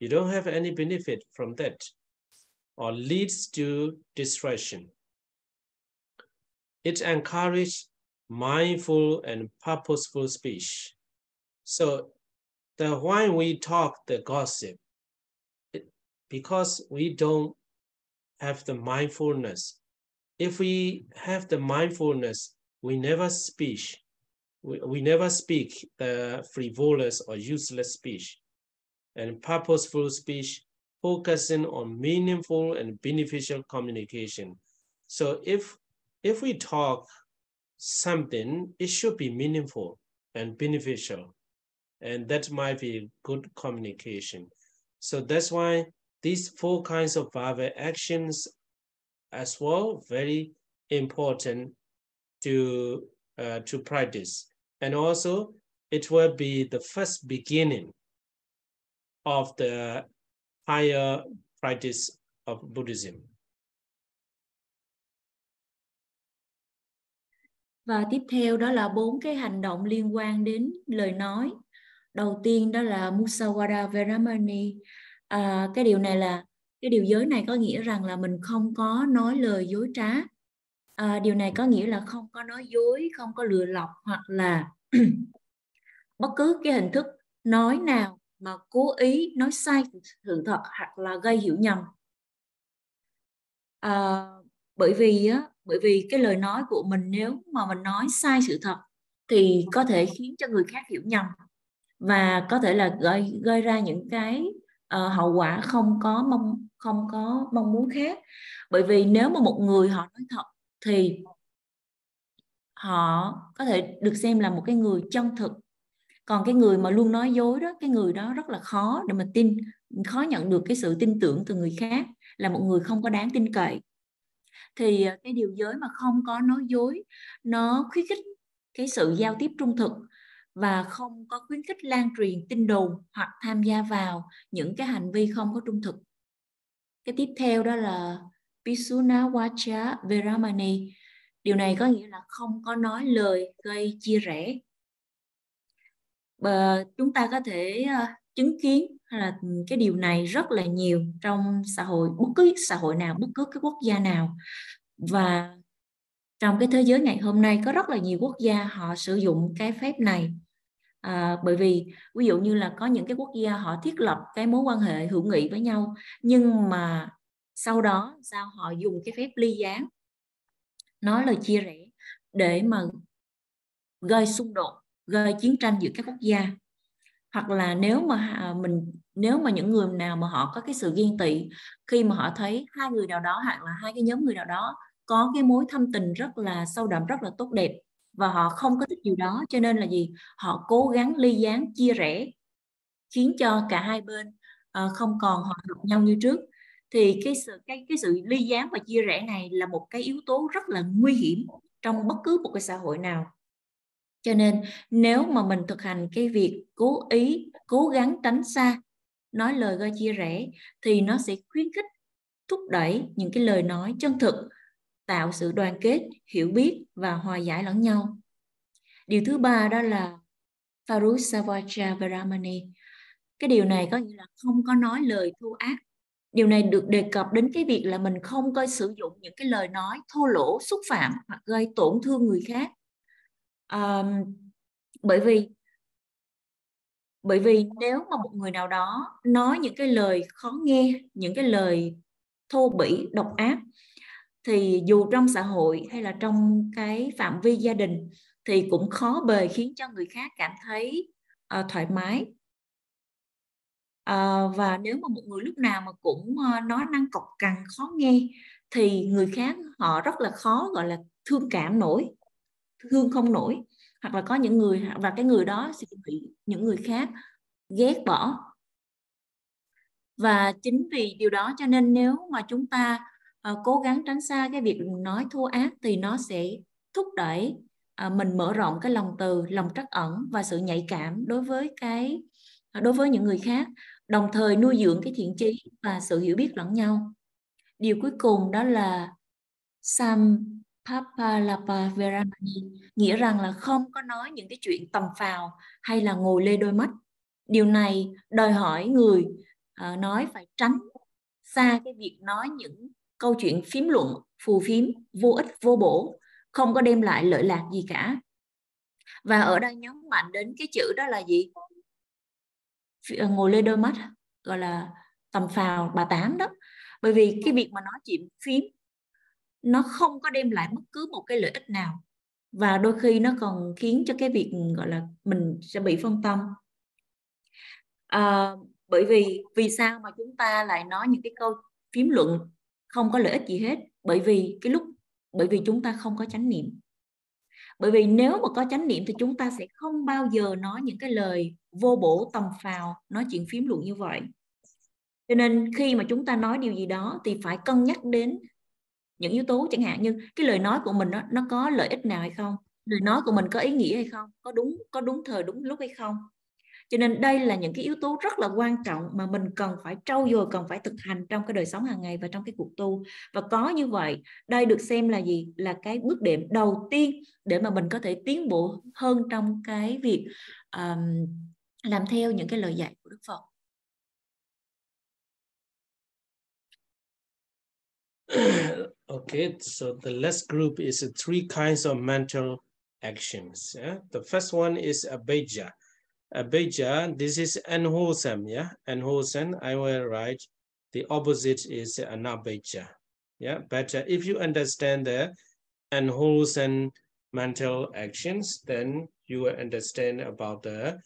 you don't have any benefit from that, or leads to distraction. It encourages mindful and purposeful speech. So why we talk the gossip, because we don't have the mindfulness. If we have the mindfulness, we never speak. We never speak the frivolous or useless speech. And purposeful speech focusing on meaningful and beneficial communication. So if we talk something, it should be meaningful and beneficial, and that might be good communication. So that's why these 4 kinds of verbal actions as well very important to practice. And also it will be the first beginning of the higher practice of Buddhism. Và tiếp theo đó là 4 cái hành động liên quan đến lời nói. Đầu tiên đó là Musawada Veramani. Cái điều giới này có nghĩa rằng là mình không có nói lời dối trá. Điều này có nghĩa là không có nói dối, không có lừa lọc, hoặc là bất cứ cái hình thức nói nào mà cố ý nói sai sự thật hoặc là gây hiểu nhầm. Bởi vì cái lời nói của mình, nếu mà mình nói sai sự thật thì có thể khiến cho người khác hiểu nhầm và có thể là gây ra những cái hậu quả không có mong muốn khác. Bởi vì nếu mà một người họ nói thật thì họ có thể được xem là một cái người chân thực. Còn cái người mà luôn nói dối đó, cái người đó rất là khó để mà khó nhận được cái sự tin tưởng từ người khác, là một người không có đáng tin cậy. Thì cái điều giới mà không có nói dối, nó khuyến khích cái sự giao tiếp trung thực và không có khuyến khích lan truyền tin đồn hoặc tham gia vào những cái hành vi không có trung thực. Cái tiếp theo đó là Visuddhimagga Veramani. Điều này có nghĩa là không có nói lời gây chia rẽ. Chúng ta có thể chứng kiến là cái điều này rất là nhiều trong xã hội, bất cứ xã hội nào, bất cứ cái quốc gia nào. Và trong cái thế giới ngày hôm nay có rất là nhiều quốc gia họ sử dụng cái phép này. Bởi vì ví dụ như là có những cái quốc gia họ thiết lập cái mối quan hệ hữu nghị với nhau, nhưng mà sau đó họ dùng cái phép ly gián, nói lời chia rẽ để mà gây xung đột, gây chiến tranh giữa các quốc gia. Hoặc là nếu mà những người nào mà họ có cái sự ghen tị, khi mà họ thấy hai người nào đó hoặc là hai cái nhóm người nào đó có cái mối thâm tình rất là sâu đậm, rất là tốt đẹp, và họ không có thích điều đó, cho nên là họ cố gắng ly gián, chia rẽ, khiến cho cả hai bên không còn hòa hợp nhau như trước. Thì cái sự ly gián và chia rẽ này là một cái yếu tố rất là nguy hiểm trong bất cứ một cái xã hội nào. Cho nên nếu mà mình thực hành cái việc cố gắng tránh xa nói lời gây chia rẽ, thì nó sẽ khuyến khích, thúc đẩy những cái lời nói chân thực, tạo sự đoàn kết, hiểu biết và hòa giải lẫn nhau. Điều thứ ba đó là Parusavacha Veramani. Cái điều này có nghĩa là không có nói lời thô ác. Điều này được đề cập đến cái việc là mình không có sử dụng những cái lời nói thô lỗ, xúc phạm hoặc gây tổn thương người khác. Bởi vì nếu mà một người nào đó nói những cái lời khó nghe, những cái lời thô bỉ, độc ác, thì dù trong xã hội hay là trong cái phạm vi gia đình thì cũng khó bề khiến cho người khác cảm thấy thoải mái. Và nếu mà một người lúc nào mà cũng nói năng cộc cằn, khó nghe, thì người khác họ rất là khó gọi là thương không nổi, hoặc là có những người, và cái người đó sẽ bị những người khác ghét bỏ. Và chính vì điều đó cho nên nếu mà chúng ta cố gắng tránh xa cái việc nói thô ác, thì nó sẽ thúc đẩy mình mở rộng cái lòng từ, lòng trắc ẩn và sự nhạy cảm đối với những người khác, đồng thời nuôi dưỡng cái thiện chí và sự hiểu biết lẫn nhau. Điều cuối cùng đó là Sampapalapa Veramani, nghĩa rằng là không có nói những cái chuyện tầm phào hay là ngồi lê đôi mắt. Điều này đòi hỏi người nói phải tránh xa cái việc nói những câu chuyện phím luận, phù phiếm, vô ích, vô bổ, không có đem lại lợi lạc gì cả. Và ở đây nhấn mạnh đến cái chữ đó là gì? Ngồi lê đôi mắt, gọi là tầm phào, bà tám đó. Bởi vì cái việc mà nói chuyện phím nó không có đem lại bất cứ một cái lợi ích nào, và đôi khi nó còn khiến cho cái việc gọi là mình sẽ bị phân tâm. Bởi vì sao mà chúng ta lại nói những cái câu phím luận không có lợi ích gì hết? Bởi vì chúng ta không có chánh niệm. Bởi vì nếu mà có chánh niệm thì chúng ta sẽ không bao giờ nói những cái lời vô bổ, tầm phào, nói chuyện phím luận như vậy. Cho nên khi mà chúng ta nói điều gì đó thì phải cân nhắc đến những yếu tố, chẳng hạn như cái lời nói của mình nó có lợi ích nào hay không, lời nói của mình có ý nghĩa hay không, có đúng thời đúng lúc hay không. Cho nên đây là những cái yếu tố rất là quan trọng mà mình cần phải trau dồi, cần phải thực hành trong cái đời sống hàng ngày và trong cái cuộc tu. Và có như vậy, đây được xem là gì? Là cái bước đệm đầu tiên để mà mình có thể tiến bộ hơn trong cái việc làm theo những cái lời dạy của Đức Phật. Okay, so the last group is 3 kinds of mental actions. Yeah? The first one is abhijja. Abhijja, this is unwholesome, yeah? Unwholesome, I will write. The opposite is anabhijja. Yeah, but if you understand the unwholesome mental actions, then you will understand about the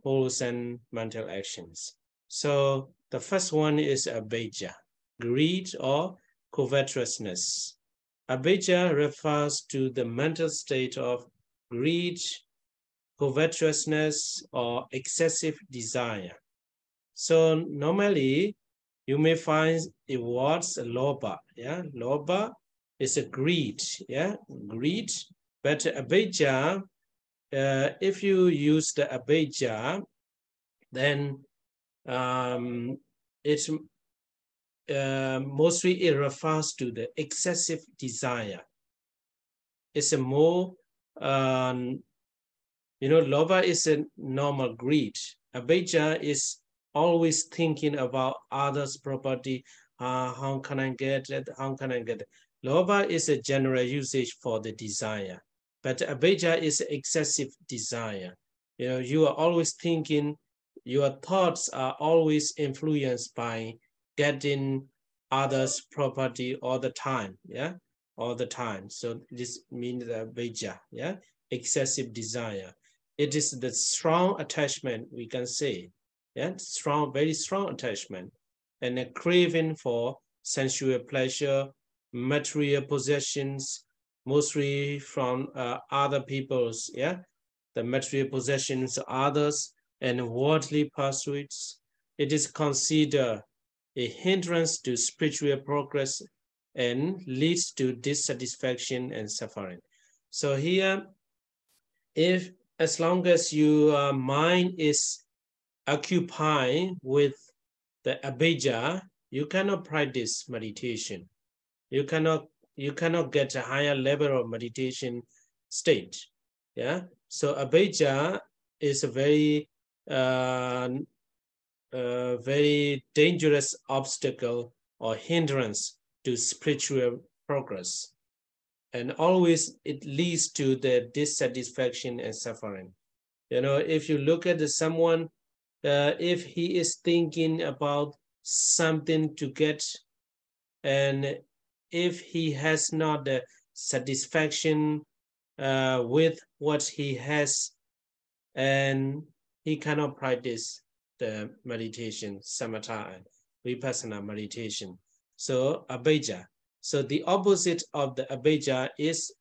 wholesome mental actions. So the first one is abhijja, greed or covetousness. Abhijja refers to the mental state of greed, covetousness, or excessive desire. So normally you may find the words lobha, yeah, lobha is a greed, yeah, greed. But abhijja, if you use the abhijja, then it's mostly it refers to the excessive desire. It's a more, lobha is a normal greed. Abhijja is always thinking about others' property. How can I get it? How can I get it? Lobha is a general usage for the desire, but abhijja is excessive desire. You are always thinking, your thoughts are always influenced by getting others' property all the time, yeah, all the time. So this means abhijja, yeah, excessive desire. It is the strong attachment, we can say, yeah, strong, very strong attachment, and a craving for sensual pleasure, material possessions, mostly from other people's, yeah, the material possessions of others, and worldly pursuits. It is considered a hindrance to spiritual progress and leads to dissatisfaction and suffering. So here, as long as your mind is occupied with the abhijja, you cannot practice meditation. You cannot get a higher level of meditation state. Yeah. So abhijja is a very very dangerous obstacle or hindrance to spiritual progress. And always it leads to the dissatisfaction and suffering. If you look at someone, if he is thinking about something to get, and if he has not the satisfaction with what he has, and he cannot practice the meditation, samatha and vipassana meditation. So abhijja. So the opposite of the abhijja is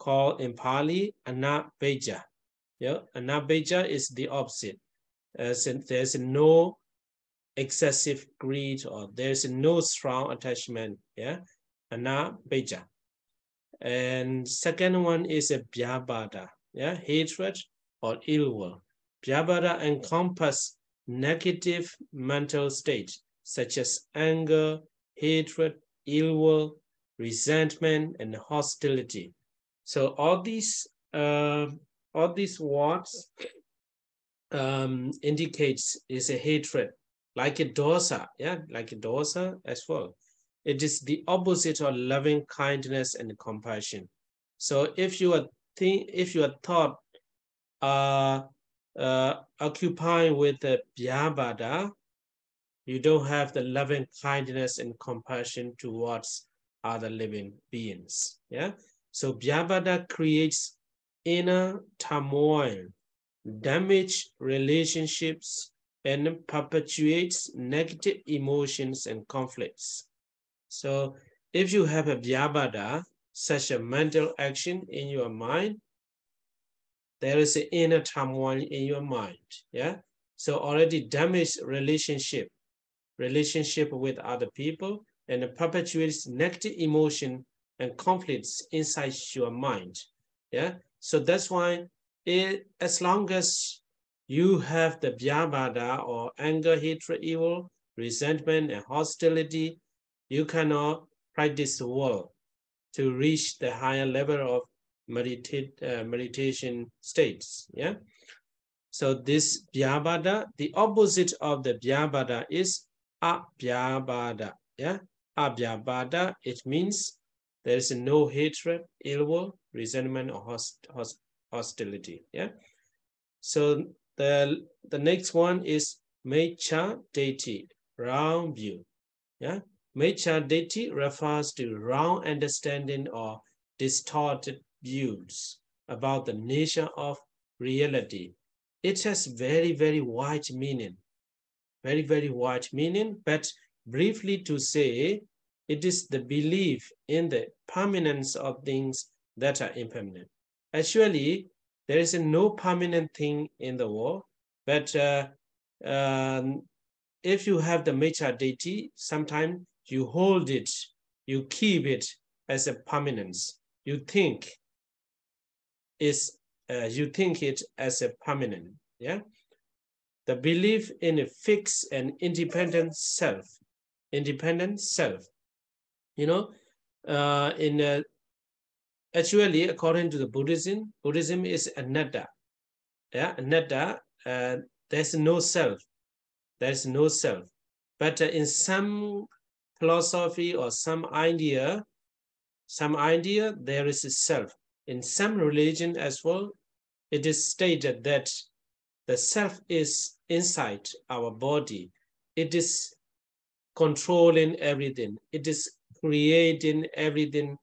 called in Pali anabhijja. Yeah, anabhijja is the opposite. There's no excessive greed, or there's no strong attachment. Yeah, anabhijja. And second one is a vyabhada. Yeah, hatred or ill will. Vyabhada encompass negative mental states such as anger, hatred, ill will, resentment, and hostility. So all these words indicates is a hatred, like a dosa, yeah, like a dosa as well. It is the opposite of loving kindness and compassion. So if your thought occupying with the vyabhada, you don't have the loving kindness and compassion towards other living beings. Yeah. So vyabhada creates inner turmoil, damage relationships, and perpetuates negative emotions and conflicts. So if you have a vyabhada, such a mental action in your mind, there is an inner turmoil in your mind. Yeah. So already damaged relationship with other people, and it perpetuates negative emotion and conflicts inside your mind. Yeah, so that's why as long as you have the vyabhada or anger, hatred, evil, resentment, and hostility, you cannot practice the world to reach the higher level of meditation states. Yeah. So this vyabhada, the opposite of the vyabhada is avyabhada. Yeah. Avyabhada, it means there is no hatred, ill will, resentment, or hostility. Yeah. So the next one is Mecha Deity, round view. Yeah. Mecha Deity refers to wrong understanding or distorted views about the nature of reality. It has very, very wide meaning, very, very wide meaning, but briefly to say, it is the belief in the permanence of things that are impermanent. Actually, there is no permanent thing in the world, but if you have the Mecha Deity, sometimes you hold it, you keep it as a permanence. You think it as a permanent. Yeah. The belief in a fixed and independent self. Independent self. You know, actually, according to the Buddhism is anatta. Yeah, anatta. There's no self. There's no self. But in some philosophy or some idea, there is a self. In some religion as well, it is stated that the self is inside our body. It is controlling everything. It is creating everything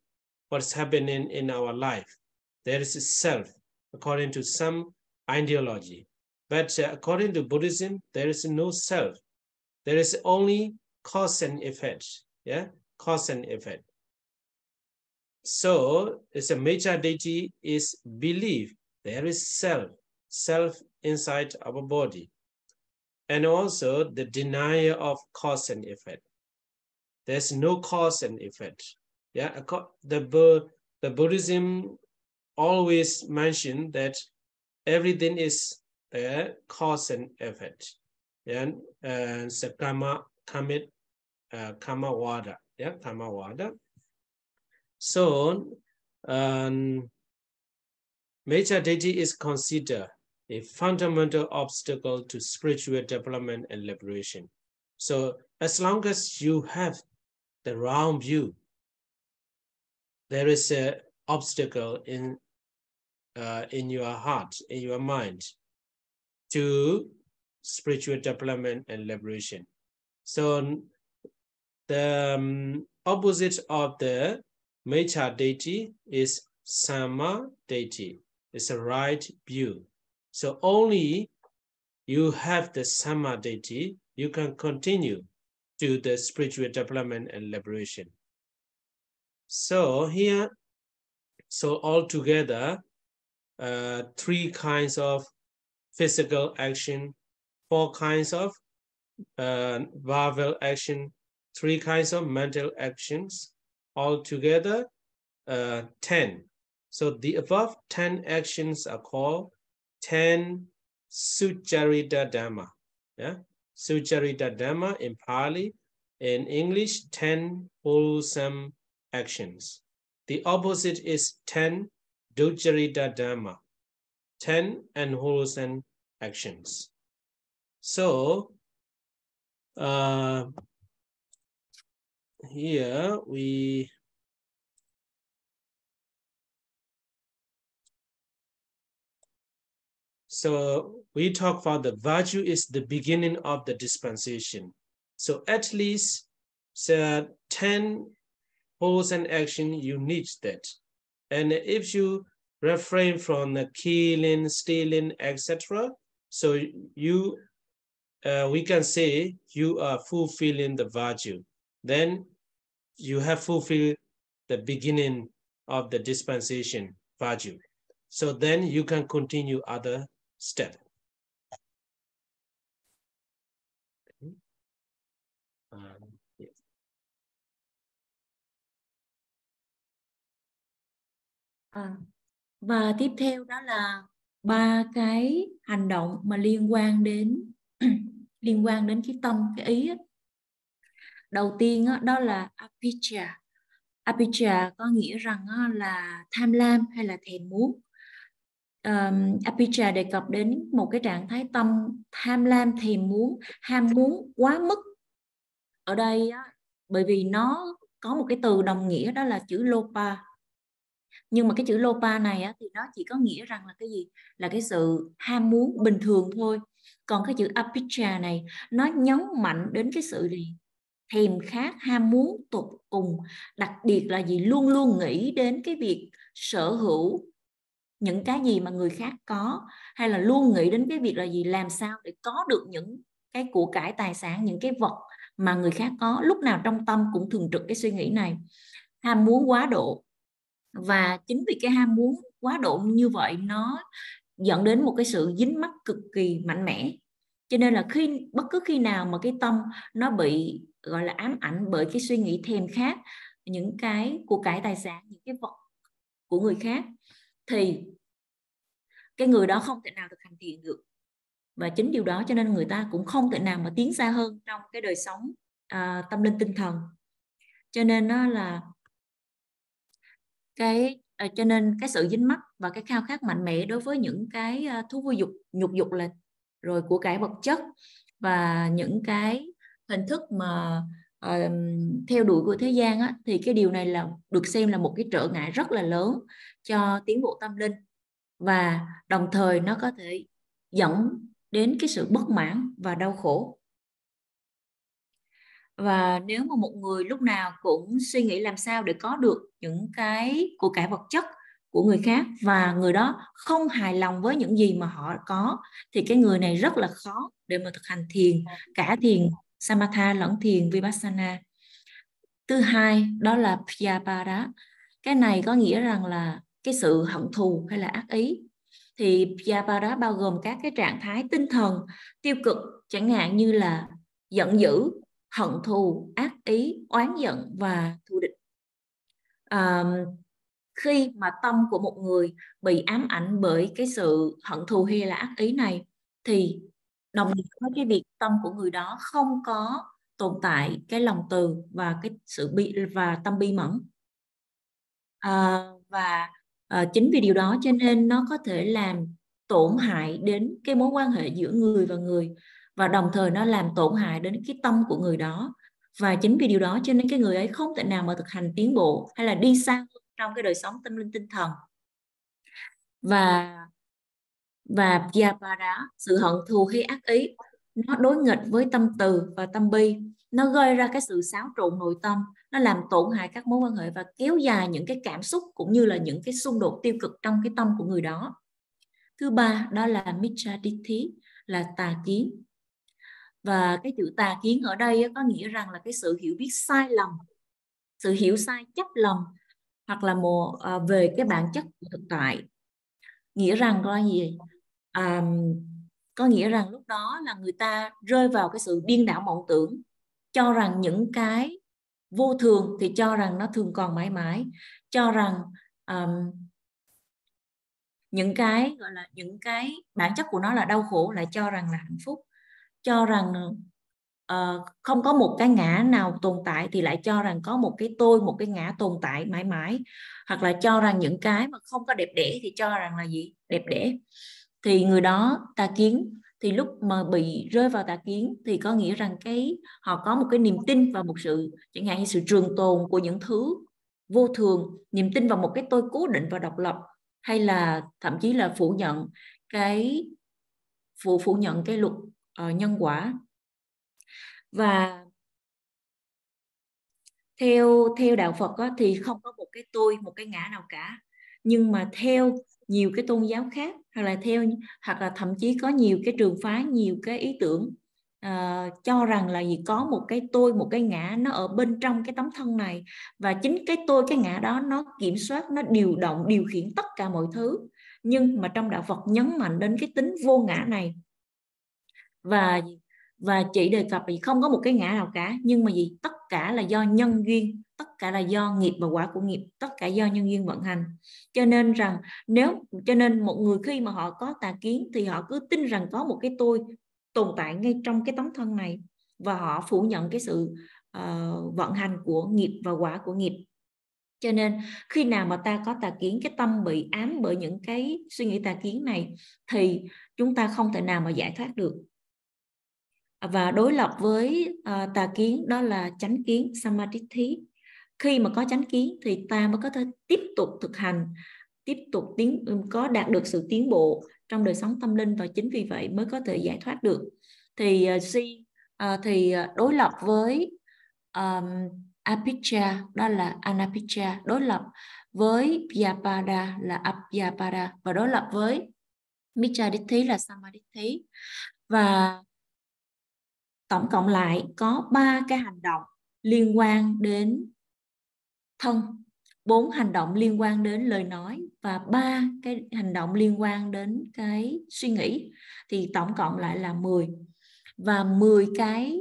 what's happening in our life. There is a self, according to some ideology. But according to Buddhism, there is no self. There is only cause and effect. Yeah, cause and effect. So it's a Mecha Deity is belief. There is self inside our body. And also the denial of cause and effect. There's no cause and effect. Yeah, the Buddhism always mention that everything is the cause and effect. And karma wada. Yeah, karma wada. So Mecha Deity is considered a fundamental obstacle to spiritual development and liberation. So as long as you have the round view, there is an obstacle in your heart, in your mind, to spiritual development and liberation. So the opposite of the Mecha Deity is Sama Deity. It's a right view. So only you have the Sama Deity, you can continue to the spiritual development and liberation. So here, so altogether, 3 kinds of physical action, 4 kinds of verbal action, 3 kinds of mental actions, altogether 10. So the above 10 actions are called 10 Sucharita Dhamma. Yeah? Sucharita Dhamma in Pali, in English, 10 wholesome actions. The opposite is 10 Ducharita Dhamma, 10 unwholesome actions. So here we talk about the virtue is the beginning of the dispensation. So at least 10 wholesome action, you need that. And if you refrain from the killing, stealing, etc., so we can say you are fulfilling the virtue. Then you have fulfilled the beginning of the dispensation virtue. So then you can continue other step. Yes. Và tiếp theo đó là 3 cái hành động mà liên quan đến cái tâm, cái ý. Đầu tiên đó là apicca. Apicca có nghĩa rằng là tham lam hay là thèm muốn. Apicca đề cập đến một cái trạng thái tâm tham lam, thèm muốn, ham muốn quá mức. Ở đây bởi vì nó có một cái từ đồng nghĩa đó là chữ lopa. Nhưng mà cái chữ lopa này thì nó chỉ có nghĩa rằng là cái gì? Là cái sự ham muốn bình thường thôi. Còn cái chữ apicca này nó nhấn mạnh đến cái sự gì? Thèm khát, ham muốn tột cùng. Đặc biệt là gì? Luôn luôn nghĩ đến cái việc sở hữu những cái gì mà người khác có, hay là luôn nghĩ đến cái việc là gì? Làm sao để có được những cái của cải tài sản, những cái vật mà người khác có. Lúc nào trong tâm cũng thường trực cái suy nghĩ này, ham muốn quá độ. Và chính vì cái ham muốn quá độ như vậy nó dẫn đến một cái sự dính mắc cực kỳ mạnh mẽ. Cho nên là bất cứ khi nào mà cái tâm nó bị gọi là ám ảnh bởi cái suy nghĩ thèm khát những cái của cải tài sản, những cái vật của người khác, thì cái người đó không thể nào thực hành thiền được. Và chính điều đó cho nên người ta cũng không thể nào mà tiến xa hơn trong cái đời sống tâm linh tinh thần. Cho nên nó là cho nên cái sự dính mắc và cái khao khát mạnh mẽ đối với những cái thú vui nhục dục là rồi của cải vật chất và những cái hình thức mà theo đuổi của thế gian thì cái điều này là được xem là một cái trở ngại rất là lớn cho tiến bộ tâm linh, và đồng thời nó có thể dẫn đến cái sự bất mãn và đau khổ. Và nếu mà một người lúc nào cũng suy nghĩ làm sao để có được những cái của cải vật chất của người khác và người đó không hài lòng với những gì mà họ có, thì cái người này rất là khó để mà thực hành thiền, cả thiền Samatha lẫn thiền Vipassana. Thứ hai đó là Pyapada. Cái này có nghĩa rằng là cái sự hận thù hay là ác ý. Thì Pyapada bao gồm các cái trạng thái tinh thần tiêu cực, chẳng hạn như là giận dữ, hận thù, ác ý, oán giận và thù địch. Khi mà tâm của một người bị ám ảnh bởi cái sự hận thù hay là ác ý này, thì đồng nghĩa với cái việc tâm của người đó không có tồn tại cái lòng từ và cái sự tâm bi mẫn. Chính vì điều đó cho nên nó có thể làm tổn hại đến cái mối quan hệ giữa người và người, và đồng thời nó làm tổn hại đến cái tâm của người đó. Và chính vì điều đó cho nên cái người ấy không thể nào mà thực hành tiến bộ hay là đi xa trong cái đời sống tâm linh tinh thần. Và Vyapada, sự hận thù hay ác ý, nó đối nghịch với tâm từ và tâm bi. Nó gây ra cái sự xáo trộn nội tâm, nó làm tổn hại các mối quan hệ và kéo dài những cái cảm xúc cũng như là những cái xung đột tiêu cực trong cái tâm của người đó. Thứ ba đó là Micchaditthi, là tà kiến. Và cái chữ tà kiến ở đây có nghĩa rằng là cái sự hiểu biết sai lầm, sự hiểu sai chấp lầm, hoặc là về cái bản chất của thực tại. Nghĩa rằng là gì? Có nghĩa rằng lúc đó là người ta rơi vào cái sự điên đảo mộng tưởng, cho rằng những cái vô thường thì cho rằng nó thường còn mãi mãi, cho rằng những cái gọi là những cái bản chất của nó là đau khổ lại cho rằng là hạnh phúc, cho rằng không có một cái ngã nào tồn tại thì lại cho rằng có một cái tôi, một cái ngã tồn tại mãi mãi, hoặc là cho rằng những cái mà không có đẹp đẽ thì cho rằng là gì? Đẹp đẽ. Thì người đó tà kiến, thì lúc mà bị rơi vào tà kiến thì có nghĩa rằng họ có một cái niềm tin vào một sự, chẳng hạn như sự trường tồn của những thứ vô thường, niềm tin vào một cái tôi cố định và độc lập, hay là thậm chí là phủ nhận cái luật nhân quả. Và theo đạo Phật thì không có một cái tôi, một cái ngã nào cả. Nhưng mà theo nhiều cái tôn giáo khác, hoặc là thậm chí có nhiều cái trường phái, nhiều cái ý tưởng cho rằng là có một cái tôi, một cái ngã nó ở bên trong cái tấm thân này, và chính cái tôi, cái ngã đó nó kiểm soát, nó điều động, điều khiển tất cả mọi thứ. Nhưng mà trong đạo Phật nhấn mạnh đến cái tính vô ngã này, và chỉ đề cập không có một cái ngã nào cả, nhưng mà tất cả là do nhân duyên tất cả là do nghiệp và quả của nghiệp, tất cả do nhân duyên vận hành. Cho nên một người khi mà họ có tà kiến thì họ cứ tin rằng có một cái tôi tồn tại ngay trong cái tấm thân này, và họ phủ nhận cái sự vận hành của nghiệp và quả của nghiệp. Cho nên khi nào mà ta có tà kiến, cái tâm bị ám bởi những cái suy nghĩ tà kiến này, thì chúng ta không thể nào mà giải thoát được. Và đối lập với tà kiến đó là chánh kiến, samadhi. Khi mà có chánh kiến thì ta mới có thể tiếp tục thực hành, tiếp tục đạt được sự tiến bộ trong đời sống tâm linh, và chính vì vậy mới có thể giải thoát được. Thì đối lập với apicca đó là anapicca, đối lập với vyapada là avyapada, và đối lập với micchaditthi là samadhi. Và tổng cộng lại có 3 cái hành động liên quan đến thân, 4 hành động liên quan đến lời nói, và 3 cái hành động liên quan đến cái suy nghĩ, thì tổng cộng lại là 10. Và 10 cái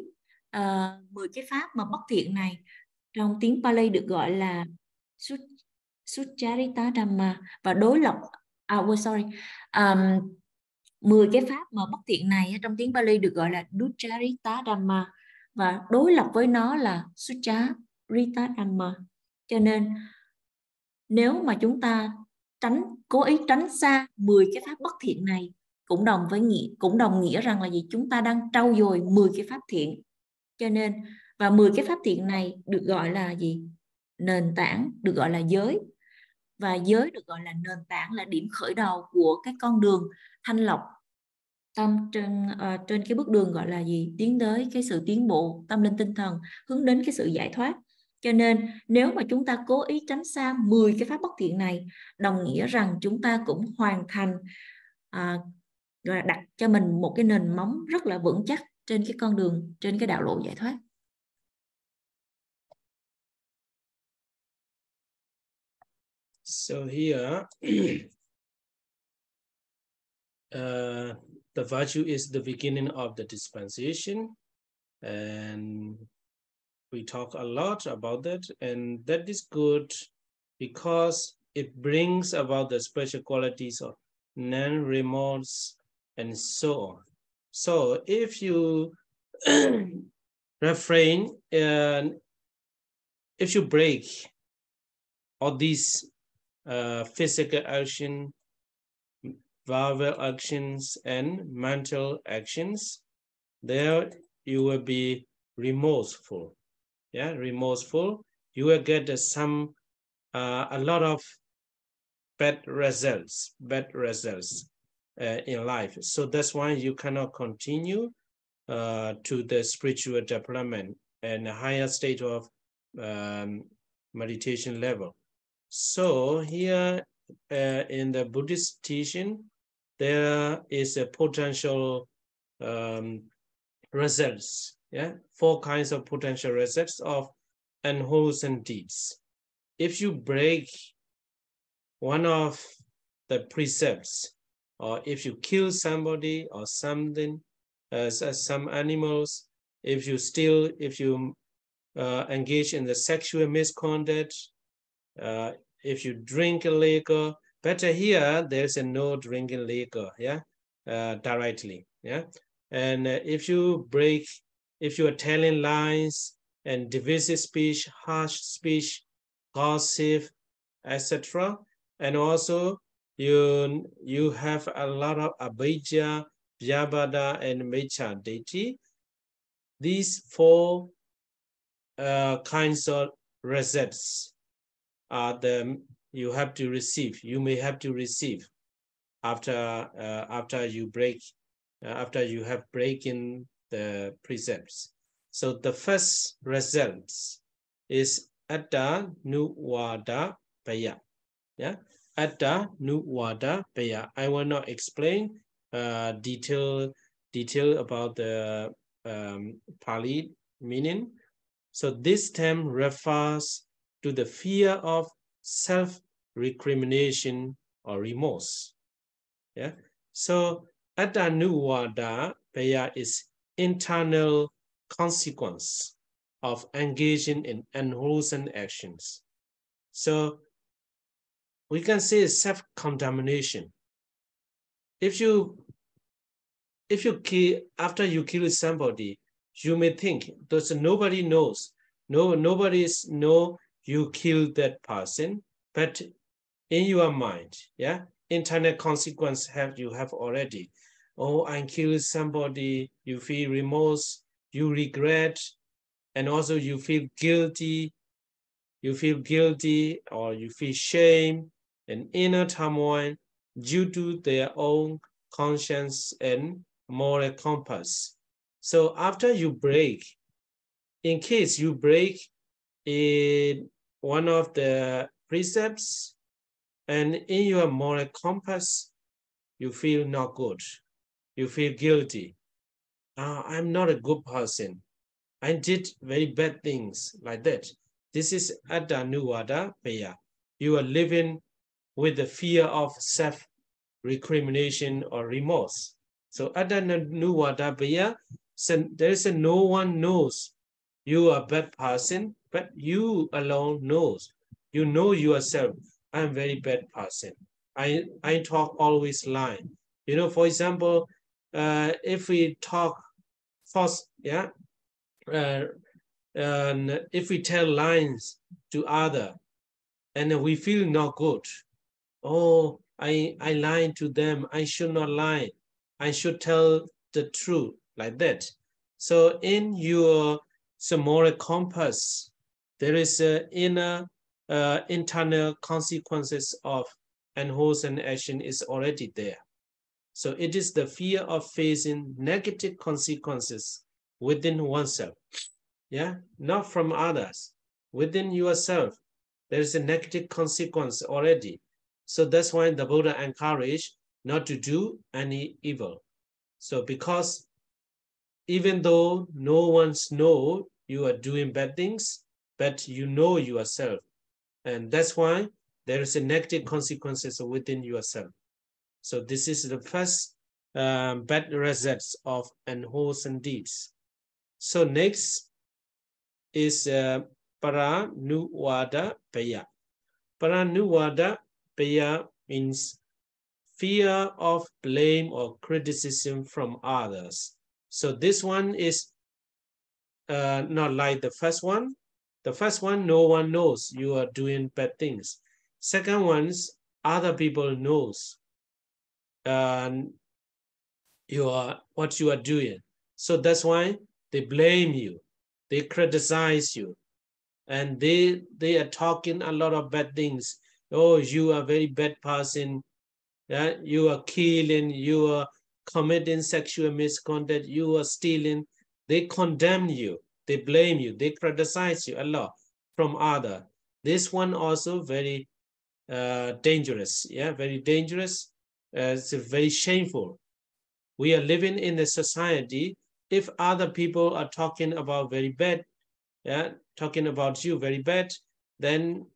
pháp mà bất thiện này trong tiếng Pali được gọi là Sucharita Dhamma, và đối lập 10 cái pháp mà bất thiện này trong tiếng Pali được gọi là Duccharita Dhamma, và đối lập với nó là Sucharita Dhamma. Cho nên nếu mà chúng ta cố ý tránh xa 10 cái pháp bất thiện này, cũng đồng nghĩa rằng là gì? Chúng ta đang trau dồi 10 cái pháp thiện. Cho nên, và 10 cái pháp thiện này được gọi là gì? Nền tảng, được gọi là giới. Và giới được gọi là nền tảng, là điểm khởi đầu của cái con đường thanh lọc tâm trên cái bước đường gọi là gì? Tiến tới cái sự tiến bộ tâm linh tinh thần, hướng đến cái sự giải thoát. Cho nên nếu mà chúng ta cố ý tránh xa 10 cái pháp bất thiện này, đồng nghĩa rằng chúng ta cũng hoàn thành và đặt cho mình một cái nền móng rất là vững chắc trên cái con đường, trên cái đạo lộ giải thoát. So here, the virtue is the beginning of the dispensation, and we talk a lot about that, and that is good because it brings about the spiritual qualities of non-remorse and so on. So if you refrain and if you break all these physical action, verbal actions, and mental actions, there you will be remorseful. Yeah, remorseful. You will get a lot of bad results in life. So that's why you cannot continue to the spiritual development and a higher state of meditation level. So here in the Buddhist teaching, there is a potential results. Yeah, 4 kinds of potential results of unwholesome deeds. If you break one of the precepts, or if you kill somebody or something, some animals, if you engage in the sexual misconduct, if you drink liquor, better here there's a no drinking liquor, yeah, directly, yeah. And if you are telling lies and divisive speech, harsh speech, gossip, etc., and also you have a lot of abhijja, vyabada, and miccha deity. These 4 kinds of results are you may have to receive after you have broken the precepts. So the first result is atta nuwada paya. Yeah, atta nuwada paya. I will not explain detail about the Pali meaning. So this term refers to the fear of self-recrimination or remorse. Yeah. So atta nuwada paya is internal consequence of engaging in unwholesome actions. So we can say self-contamination. If you kill, after you kill somebody, you may think that nobody knows, nobody know you killed that person, but in your mind, yeah, internal consequence you have already. Oh, I killed somebody. You feel remorse, you regret, and also you feel guilty. You feel guilty or you feel shame and inner turmoil due to their own conscience and moral compass. So after you break, in case you break in one of the precepts and in your moral compass, you feel not good. You feel guilty. I'm not a good person. I did very bad things like that. This is Adanuwada Paya. You are living with the fear of self-recrimination or remorse. So Adanuwada Paya, there is no one knows you are a bad person, but you alone knows. You know yourself. I'm a very bad person. I talk always lie. You know, for example, if we talk false, yeah, and if we tell lies to other and we feel not good, oh, I lied to them, I should not lie, I should tell the truth, like that. So in your moral compass, there is inner internal consequences of unwholesome action is already there. So it is the fear of facing negative consequences within oneself. Yeah, not from others, within yourself. There is a negative consequence already. So that's why the Buddha encouraged not to do any evil. So because even though no one knows you are doing bad things, but you know yourself. And that's why there is a negative consequences within yourself. So this is the first bad results of unwholesome deeds. So next is Paranuwada Paya. Paranuwada Paya means fear of blame or criticism from others. So this one is not like the first one. The first one, no one knows you are doing bad things. Second one's other people knows what you are doing. So that's why they blame you, they criticize you, and they are talking a lot of bad things. Oh, you are a very bad person. Yeah, you are killing, you are committing sexual misconduct, you are stealing. They condemn you, they blame you, they criticize you a lot from other. This one also very dangerous. Yeah, very dangerous. It's very shameful. We are living in a society. If other people are talking about very bad, yeah, talking about you very bad, then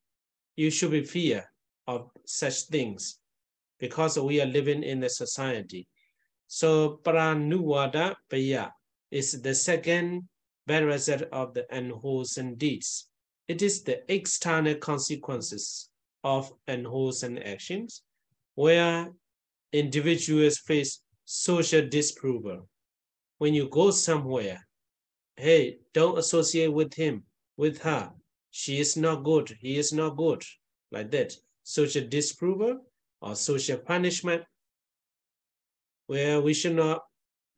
you should be fear of such things because we are living in a society. So Paranuwada Paya is the second bad result of the unwholesome deeds. It is the external consequences of unwholesome actions where individuals face social disapproval. When you go somewhere, hey, don't associate with him, with her. She is not good, he is not good, like that. Social disapproval or social punishment, where we should not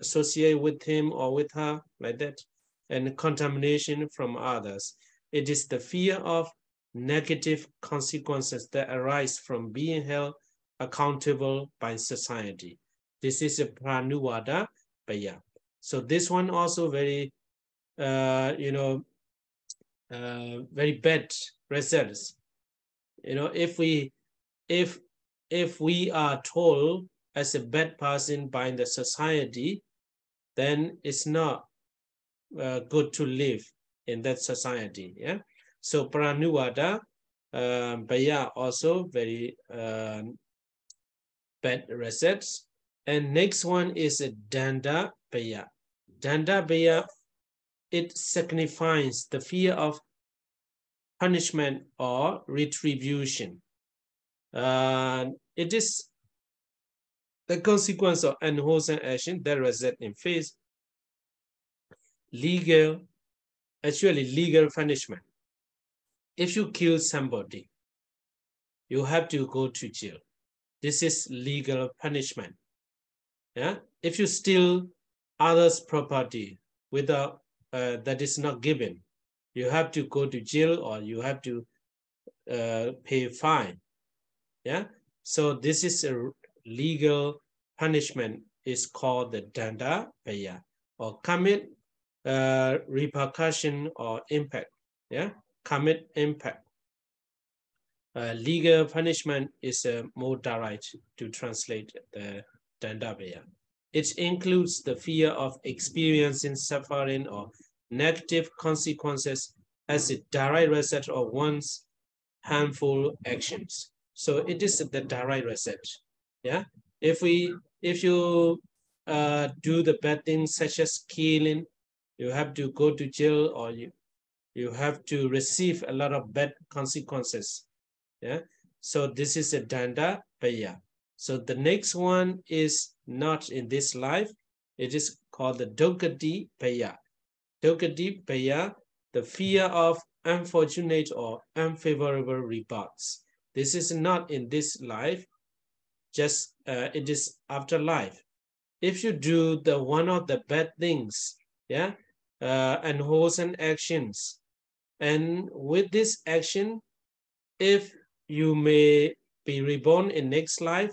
associate with him or with her, like that. And contamination from others. It is the fear of negative consequences that arise from being held accountable by society. This is a Pranuwada Paya. So this one also very, very bad results. You know, if we are told as a bad person by the society, then it's not good to live in that society. Yeah. So Pranuwada Paya also very bad results. And next one is a Danda Paya. Danda Paya it signifies the fear of punishment or retribution. It is the consequence of unwholesome action that result in face legal punishment. If you kill somebody, you have to go to jail. This is legal punishment. Yeah. If you steal others' property without that is not given, you have to go to jail or you have to pay fine. Yeah. So this is a legal punishment. Is called the danda paya, or commit repercussion or impact. Yeah. Commit impact. Legal punishment is more direct to translate the danda paya. It includes the fear of experiencing suffering or negative consequences as a direct result of one's harmful actions. So it is the direct result. Yeah. If you do the bad things such as killing, you have to go to jail or you have to receive a lot of bad consequences. Yeah. So this is a danda paya. So the next one is not in this life. It is called the dukkhati paya. Dukkhati paya, the fear of unfortunate or unfavorable rewards. This is not in this life, just it is after life. If you do the one of the bad things, yeah, unwholesome actions, and with this action, if you may be reborn in next life,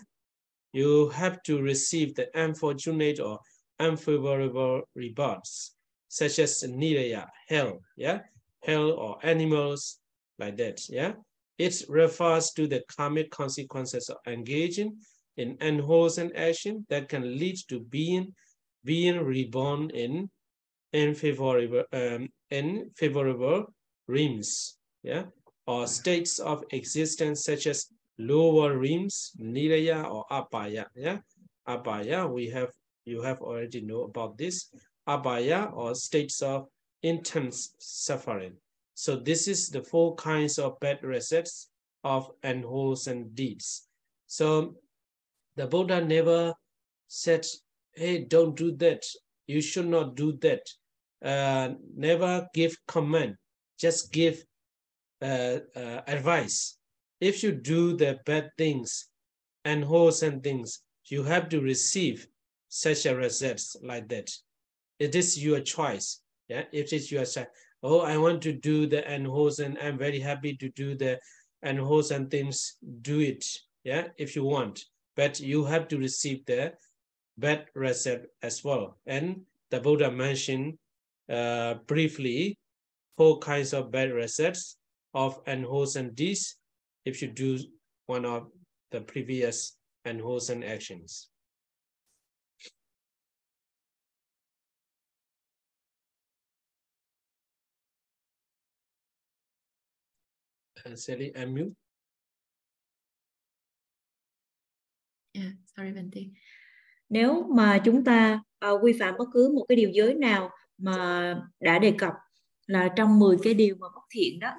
you have to receive the unfortunate or unfavorable rewards, such as niraya, hell, yeah, hell or animals, like that, yeah. It refers to the karmic consequences of engaging in unwholesome action that can lead to being reborn in unfavorable realms, yeah, or states of existence such as lower realms, niraya or apaya. Yeah, apaya, you have already know about this. Apaya, or states of intense suffering. So this is the 4 kinds of bad results of unwholesome deeds. So the Buddha never said, hey, don't do that, you should not do that. Never give command, just give advice. If you do the bad things, unwholesome things, you have to receive such a result like that. It is your choice. Yeah, if it's your choice. Oh, I want to do the unwholesome, I'm very happy to do the unwholesome things, do it. Yeah, if you want, but you have to receive the bad result as well. And the Buddha mentioned briefly 4 kinds of bad results of unwholesome deeds if you do one of the previous unwholesome actions. Sally, unmute. Yeah, sorry Bante. Nếu mà chúng ta quy phạm bất cứ một cái điều giới nào mà đã đề cập là trong 10 cái điều mà bất thiện đó,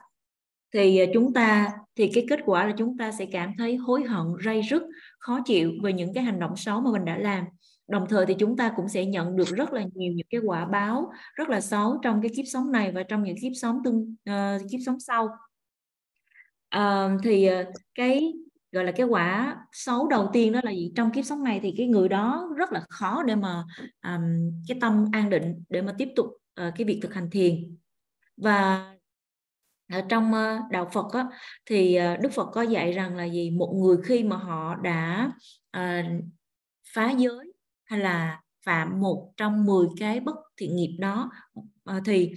thì cái kết quả là chúng ta sẽ cảm thấy hối hận, ray rứt, khó chịu về những cái hành động xấu mà mình đã làm. Đồng thời thì chúng ta cũng sẽ nhận được rất là nhiều những cái quả báo rất là xấu trong cái kiếp sống này và trong những kiếp sống sau. Cái gọi là cái quả xấu đầu tiên đó là gì? Trong kiếp sống này thì cái người đó rất là khó để mà cái tâm an định để mà tiếp tục cái việc thực hành thiền. Và trong đạo Phật á, thì Đức Phật có dạy rằng là gì? Một người khi mà họ đã phá giới hay là phạm một trong 10 cái bất thiện nghiệp đó thì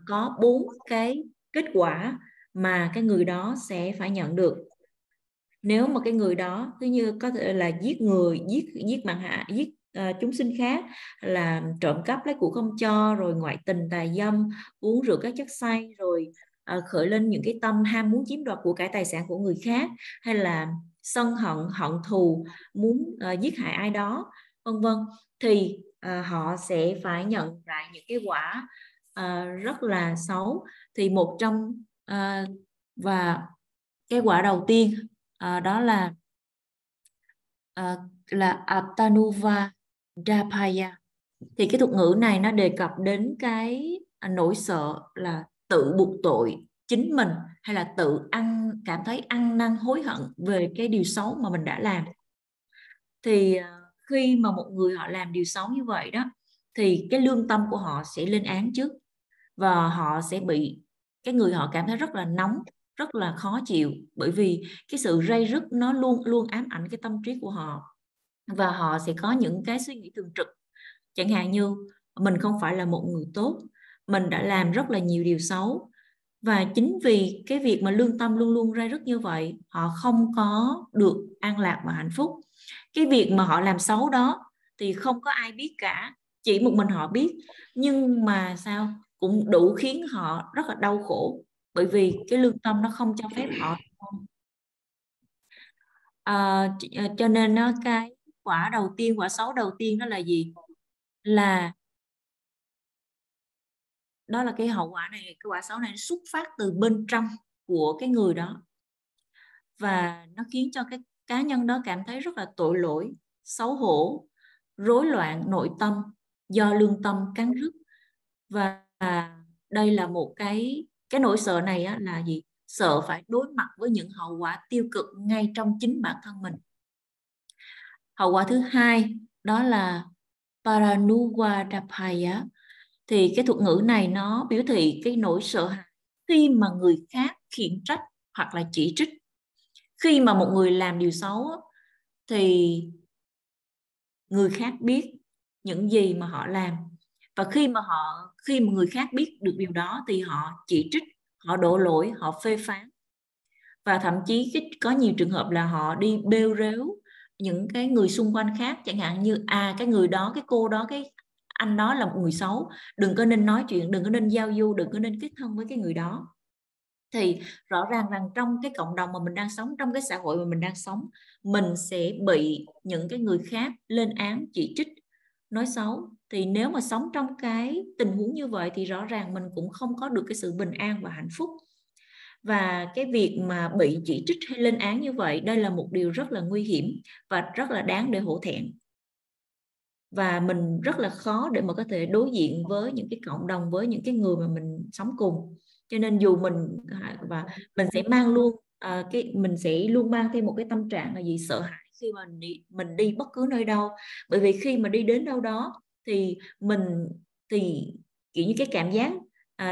có 4 cái kết quả mà cái người đó sẽ phải nhận được. Nếu mà cái người đó cứ như có thể là giết người, giết mạng hạ, giết chúng sinh khác, là trộm cắp lấy của không cho, rồi ngoại tình tà dâm, uống rượu các chất say, rồi khởi lên những cái tâm ham muốn chiếm đoạt của cải tài sản của người khác, hay là sân hận thù, muốn giết hại ai đó, vân vân, thì họ sẽ phải nhận lại những cái quả rất là xấu. Thì một trong và cái quả đầu tiên đó là Atanuva Dapaya. Thì cái thuật ngữ này nó đề cập đến cái nỗi sợ là tự buộc tội chính mình, hay là cảm thấy ăn năn hối hận về cái điều xấu mà mình đã làm. Thì khi mà một người họ làm điều xấu như vậy đó, thì cái lương tâm của họ sẽ lên án trước, và họ sẽ bị cái người họ cảm thấy rất là nóng, rất là khó chịu, bởi vì cái sự ray rứt nó luôn luôn ám ảnh cái tâm trí của họ, và họ sẽ có những cái suy nghĩ thường trực, chẳng hạn như mình không phải là một người tốt, mình đã làm rất là nhiều điều xấu. Và chính vì cái việc mà lương tâm luôn luôn ray rứt như vậy, họ không có được an lạc và hạnh phúc. Cái việc mà họ làm xấu đó thì không có ai biết cả, chỉ một mình họ biết, nhưng mà sao cũng đủ khiến họ rất là đau khổ, bởi vì cái lương tâm nó không cho phép họ. Cho nên cái quả xấu đầu tiên đó là gì? Đó là cái hậu quả này, cái quả xấu này xuất phát từ bên trong của cái người đó, và nó khiến cho cái cá nhân đó cảm thấy rất là tội lỗi, xấu hổ, rối loạn nội tâm do lương tâm cắn rứt. Và đây là một cái nỗi sợ này là gì? Sợ phải đối mặt với những hậu quả tiêu cực ngay trong chính bản thân mình. Hậu quả thứ hai đó là Paranuwadapaya. Thì cái thuật ngữ này nó biểu thị cái nỗi sợ hãi khi mà người khác khiển trách hoặc là chỉ trích. Khi mà một người làm điều xấu thì người khác biết những gì mà họ làm, và khi mà người khác biết được điều đó thì họ chỉ trích, họ đổ lỗi, họ phê phán, và thậm chí có nhiều trường hợp là họ đi bêu rếu những cái người xung quanh khác, chẳng hạn như cái người đó, cái cô đó, cái anh đó là một người xấu, đừng có nên nói chuyện, đừng có nên giao du, đừng có nên kết thân với cái người đó. Thì rõ ràng rằng trong cái cộng đồng mà mình đang sống, trong cái xã hội mà mình đang sống, mình sẽ bị những cái người khác lên án, chỉ trích, nói xấu. Thì nếu mà sống trong cái tình huống như vậy thì rõ ràng mình cũng không có được cái sự bình an và hạnh phúc. Và cái việc mà bị chỉ trích hay lên án như vậy, đây là một điều rất là nguy hiểm và rất là đáng để hổ thẹn. Và mình rất là khó để mà có thể đối diện với những cái cộng đồng, với những cái người mà mình sống cùng. Cho nên dù mình sẽ mang luôn mình sẽ luôn mang thêm một cái tâm trạng là gì? Sợ hãi khi mà mình đi bất cứ nơi đâu. Bởi vì khi mà đi đến đâu đó thì kiểu như cái cảm giác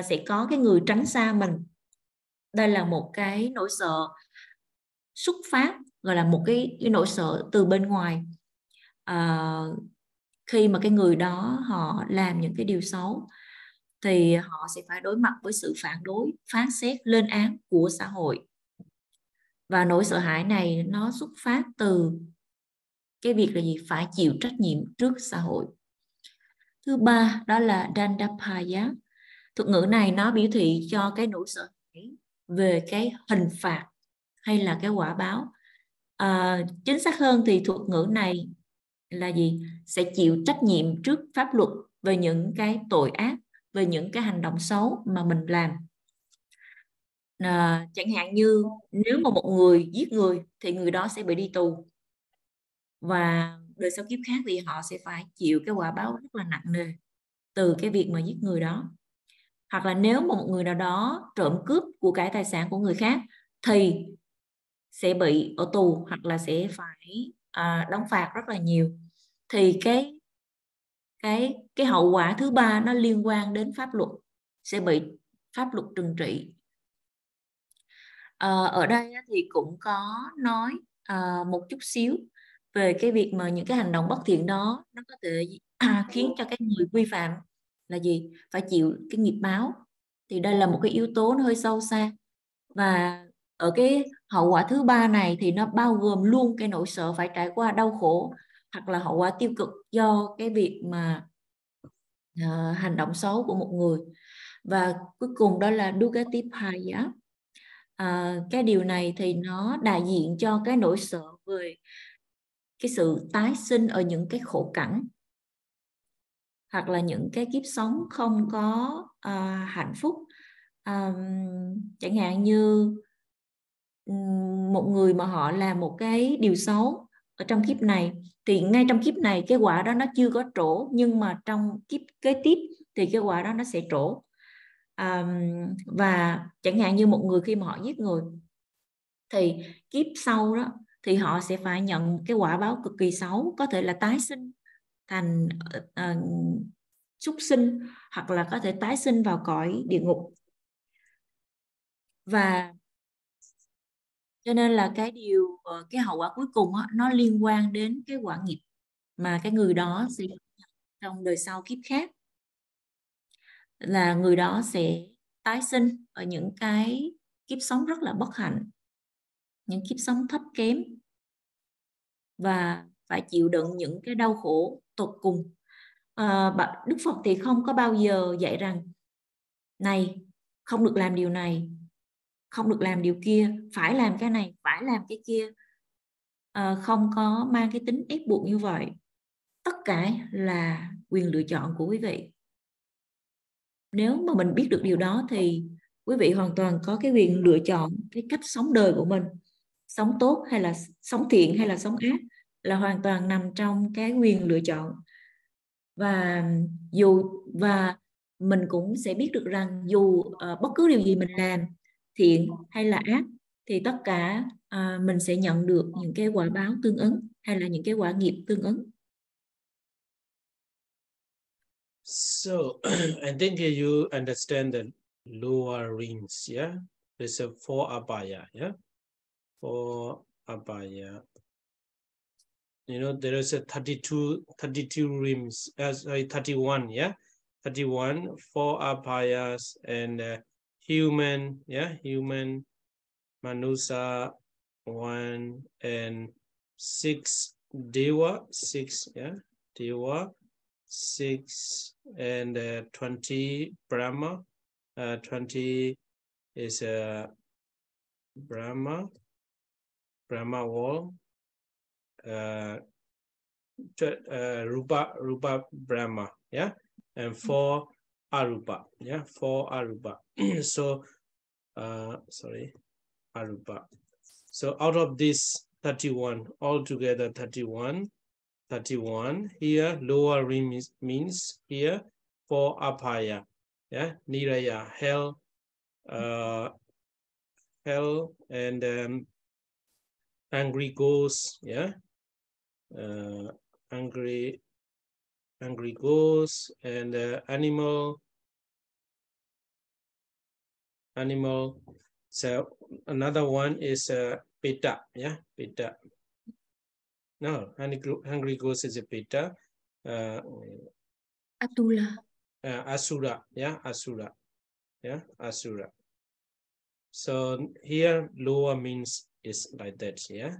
sẽ có cái người tránh xa mình. Đây là một cái nỗi sợ xuất phát, gọi là một cái nỗi sợ từ bên ngoài. Khi mà cái người đó họ làm những cái điều xấu thì họ sẽ phải đối mặt với sự phản đối, phán xét, lên án của xã hội. Và nỗi sợ hãi này nó xuất phát từ cái việc là gì? Phải chịu trách nhiệm trước xã hội. Thứ ba đó là Dandapaya. Thuật ngữ này nó biểu thị cho cái nỗi sợ hãi về cái hình phạt hay là cái quả báo. Chính xác hơn thì thuật ngữ này là gì? Sẽ chịu trách nhiệm trước pháp luật về những cái tội ác, về những cái hành động xấu mà mình làm. Chẳng hạn như nếu mà một người giết người thì người đó sẽ bị đi tù, và đời sau kiếp khác thì họ sẽ phải chịu cái quả báo rất là nặng nề từ cái việc mà giết người đó. Hoặc là nếu mà một người nào đó trộm cướp của cải tài sản của người khác thì sẽ bị ở tù, hoặc là sẽ phải đóng phạt rất là nhiều. Thì cái hậu quả thứ ba nó liên quan đến pháp luật, sẽ bị pháp luật trừng trị. Ở đây thì cũng có nói một chút xíu về cái việc mà những cái hành động bất thiện đó nó có thể khiến cho cái người vi phạm là gì? Phải chịu cái nghiệp báo. Thì đây là một cái yếu tố nó hơi sâu xa. Và ở cái hậu quả thứ ba này thì nó bao gồm luôn cái nỗi sợ phải trải qua đau khổ hoặc là hậu quả tiêu cực do cái việc mà hành động xấu của một người. Và cuối cùng đó là Dugatipaya. Cái điều này thì nó đại diện cho cái nỗi sợ về cái sự tái sinh ở những cái khổ cảnh. hoặc là những cái kiếp sống không có hạnh phúc. Chẳng hạn như một người mà họ làm một cái điều xấu ở trong kiếp này, thì ngay trong kiếp này cái quả đó nó chưa có trổ, nhưng mà trong kiếp kế tiếp thì cái quả đó nó sẽ trổ. Và chẳng hạn như một người khi mà họ giết người, thì kiếp sau đó thì họ sẽ phải nhận cái quả báo cực kỳ xấu, có thể là tái sinh thành súc sinh, hoặc là có thể tái sinh vào cõi địa ngục. Và cho nên là cái hậu quả cuối cùng đó, nó liên quan đến cái quả nghiệp mà cái người đó sẽ trong đời sau kiếp khác, là người đó sẽ tái sinh ở những cái kiếp sống rất là bất hạnh, những kiếp sống thấp kém, và phải chịu đựng những cái đau khổ tột cùng. Đức Phật thì không có bao giờ dạy rằng này, không được làm điều này, không được làm điều kia, phải làm cái này, phải làm cái kia. Không có mang cái tính ép buộc như vậy. Tất cả là quyền lựa chọn của quý vị. Nếu mà mình biết được điều đó thì quý vị hoàn toàn có cái quyền lựa chọn cái cách sống đời của mình. Sống tốt hay là sống thiện hay là sống ác là hoàn toàn nằm trong cái quyền lựa chọn. Và mình cũng sẽ biết được rằng dù bất cứ điều gì mình làm, thiện hay là ác, thì tất cả mình sẽ nhận được những cái quả báo tương ứng hay là những cái quả nghiệp tương ứng. So I think you understand the lower rings, yeah? There's a 4 abaya, yeah? 4 abaya. You know, there is a 32 rims, sorry, 31, yeah? 31, 4 abhayas, and human, yeah? Human, manusa, 1, and 6 deva, 6, yeah? Deva, 6, and 20 Brahma. 20 is Brahma wall. Rupa Brahma, yeah, and 4 Arupa, yeah, 4 Arupa. So, sorry, Arupa. So out of this 31, altogether 31, here lower rim means here 4 Apaya, yeah, Niraya, hell, and angry ghosts, yeah, angry ghosts, and animal. So another one is Peta, yeah, Peta. No, hungry ghost is a Peta. Atula. Asura, yeah, Asura, yeah, Asura. So here lower means is like that, yeah.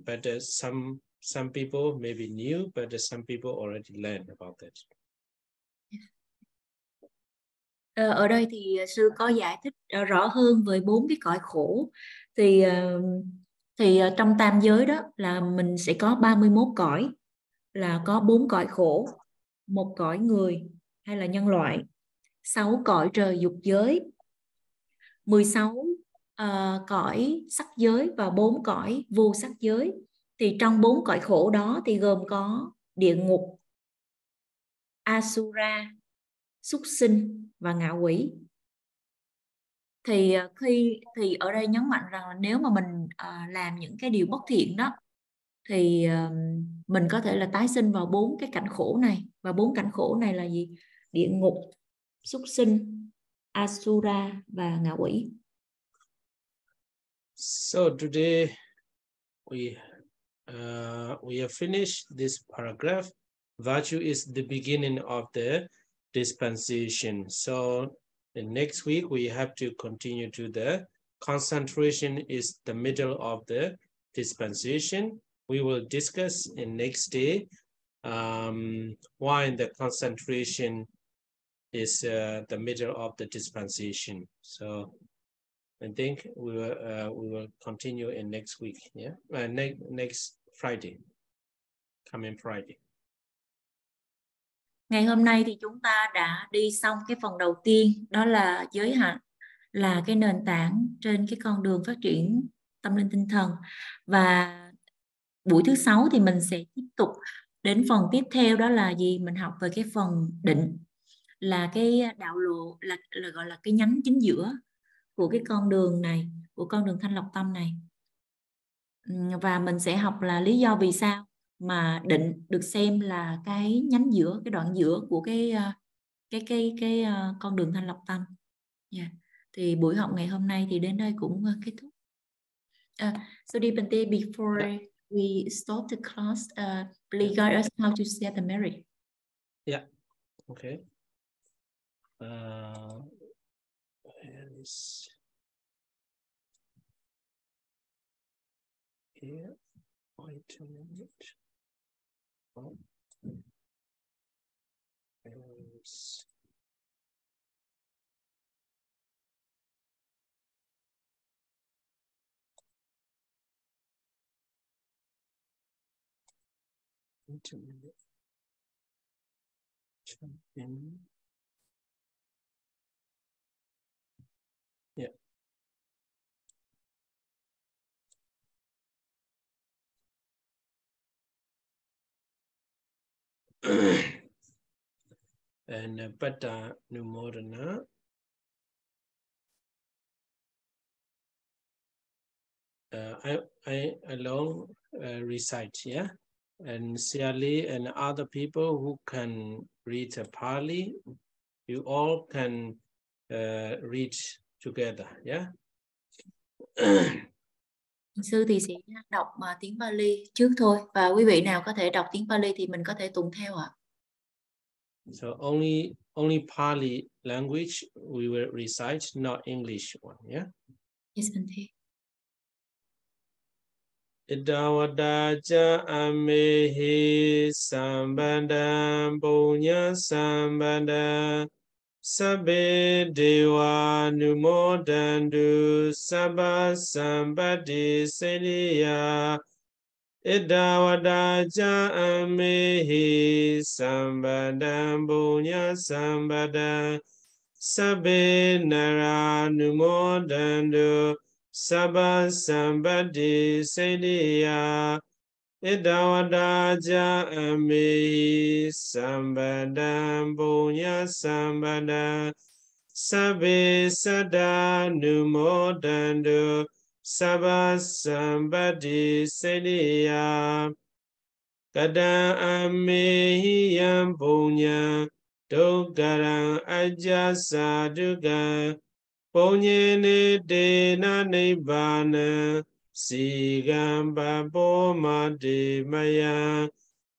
But some people may be new, but some people already learned about that. Ở đây thì sư có giải thích rõ hơn về 4 cái cõi khổ. Thì trong tam giới đó là mình sẽ có 31 cõi, là có 4 cõi khổ, 1 cõi người hay là nhân loại, 6 cõi trời dục giới, 16 cõi sắc giới và 4 cõi vô sắc giới. Thì trong 4 cõi khổ đó thì gồm có địa ngục, Asura, súc sinh và ngạ quỷ. Thì ở đây nhấn mạnh rằng là nếu mà mình làm những cái điều bất thiện đó, thì mình có thể là tái sinh vào 4 cái cảnh khổ này. Và 4 cảnh khổ này là gì? Địa ngục, súc sinh, Asura và ngạ quỷ. So today we have finished this paragraph. Virtue is the beginning of the dispensation. So the next week we have to continue to the concentration is the middle of the dispensation. We will discuss in next day why the concentration is the middle of the dispensation. So I think we will continue in next week. Yeah, next Friday, coming Friday. Ngày hôm nay thì chúng ta đã đi xong cái phần đầu tiên, đó là giới hạnh, là cái nền tảng trên cái con đường phát triển tâm linh tinh thần. Và buổi thứ 6 thì mình sẽ tiếp tục đến phần tiếp theo, đó là gì? Mình học về cái phần định, là cái đạo lộ, là gọi là cái nhánh chính giữa của cái con đường này, của con đường thanh lọc tâm này. Và mình sẽ học là lý do vì sao mà định được xem là cái nhánh giữa, cái đoạn giữa của cái con đường thanh lọc tâm. Yeah. Thì buổi học ngày hôm nay thì đến đây cũng kết thúc. So Dipante, before we stop the class, please guide us how to set the merit. Yeah. Okay. Where is here? Wait a minute. Oh. Wait a minute. Jump in. Yeah. And Pata Numorana. I alone recite, yeah, and Siali and other people who can read Pali, you all can read together, yeah. Sư thì sẽ đọc tiếng Pali trước thôi, và quý vị nào có thể đọc tiếng Pali thì mình có thể tụng theo ạ. So only Pali language we will recite, not English one, yeah. Yes, Bante. Idawadaja amehi sambandam punya sambandam sabbe dewa numodandu sabba sambati seniya Idawadaja amehi sambandam punya sambandam sabbe nara numodandu Sabba Sambati Sediya Idawadaja Amihi Sambadam Punya Sambada Sabbe Sada Numodandu Sabba Sambati Sediya Kada Amihi Yam Punya Dogaran Ajasa Duga Ponyene dena nibbana sigamba bomade maya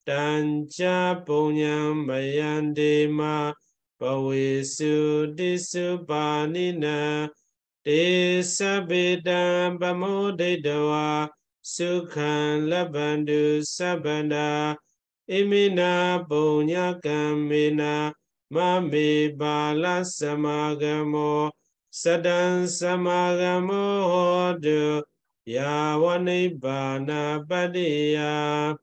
tanja ponyam mayandema pawesu disubanina desabedam bamodedawa sukhan labandu sabanda imina ponyakamina mame bala samagamo Sadan samagamo hodu yawanibana badiya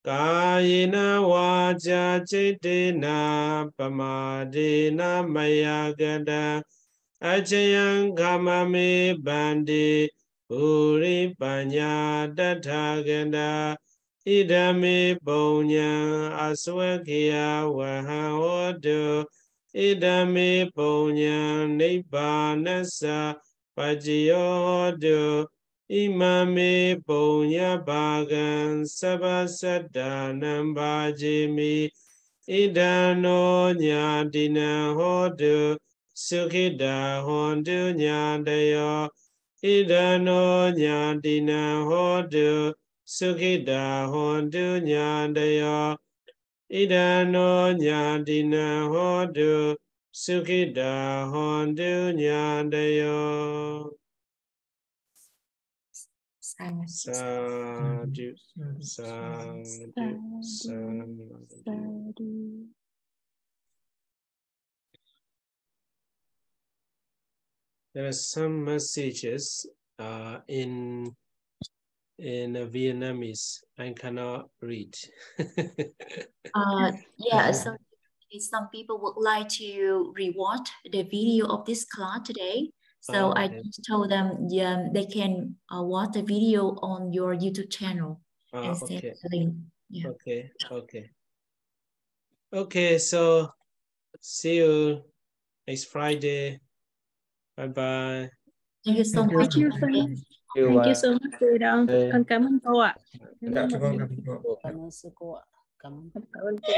Kayina waja chitina pamadina mayagada Achayang kamami bandi Uri panya dathaganda Idami ponya aswakiya wahahodu Idami punya nibbanasa pajiyodu imami punya bagan sabasadanam bajimi idano nyadina hodu sukhida hondu nyadayo idano nyadina hodu sukhida hondu nyadayo Idano nyadina hodu sukhida hondu nyadayo. Sadhu, sadhu, sadhu. There are some messages in Vietnamese I cannot read. Yeah, so Some people would like to rewatch the video of this class today. So I Okay. just told them they can watch the video on your YouTube channel and send Okay. the link. Yeah. Okay. Okay. Okay. So see you next Friday. Bye bye. Thank you so Thank you. much. you, friend. Thank you so much, cô Đông. Con cảm ơn cô ạ. Cảm Dạ, ơn thưa mọi con người. cảm ơn cô. Cảm ơn sư cô ạ. Cảm ơn. Cảm ơn cô.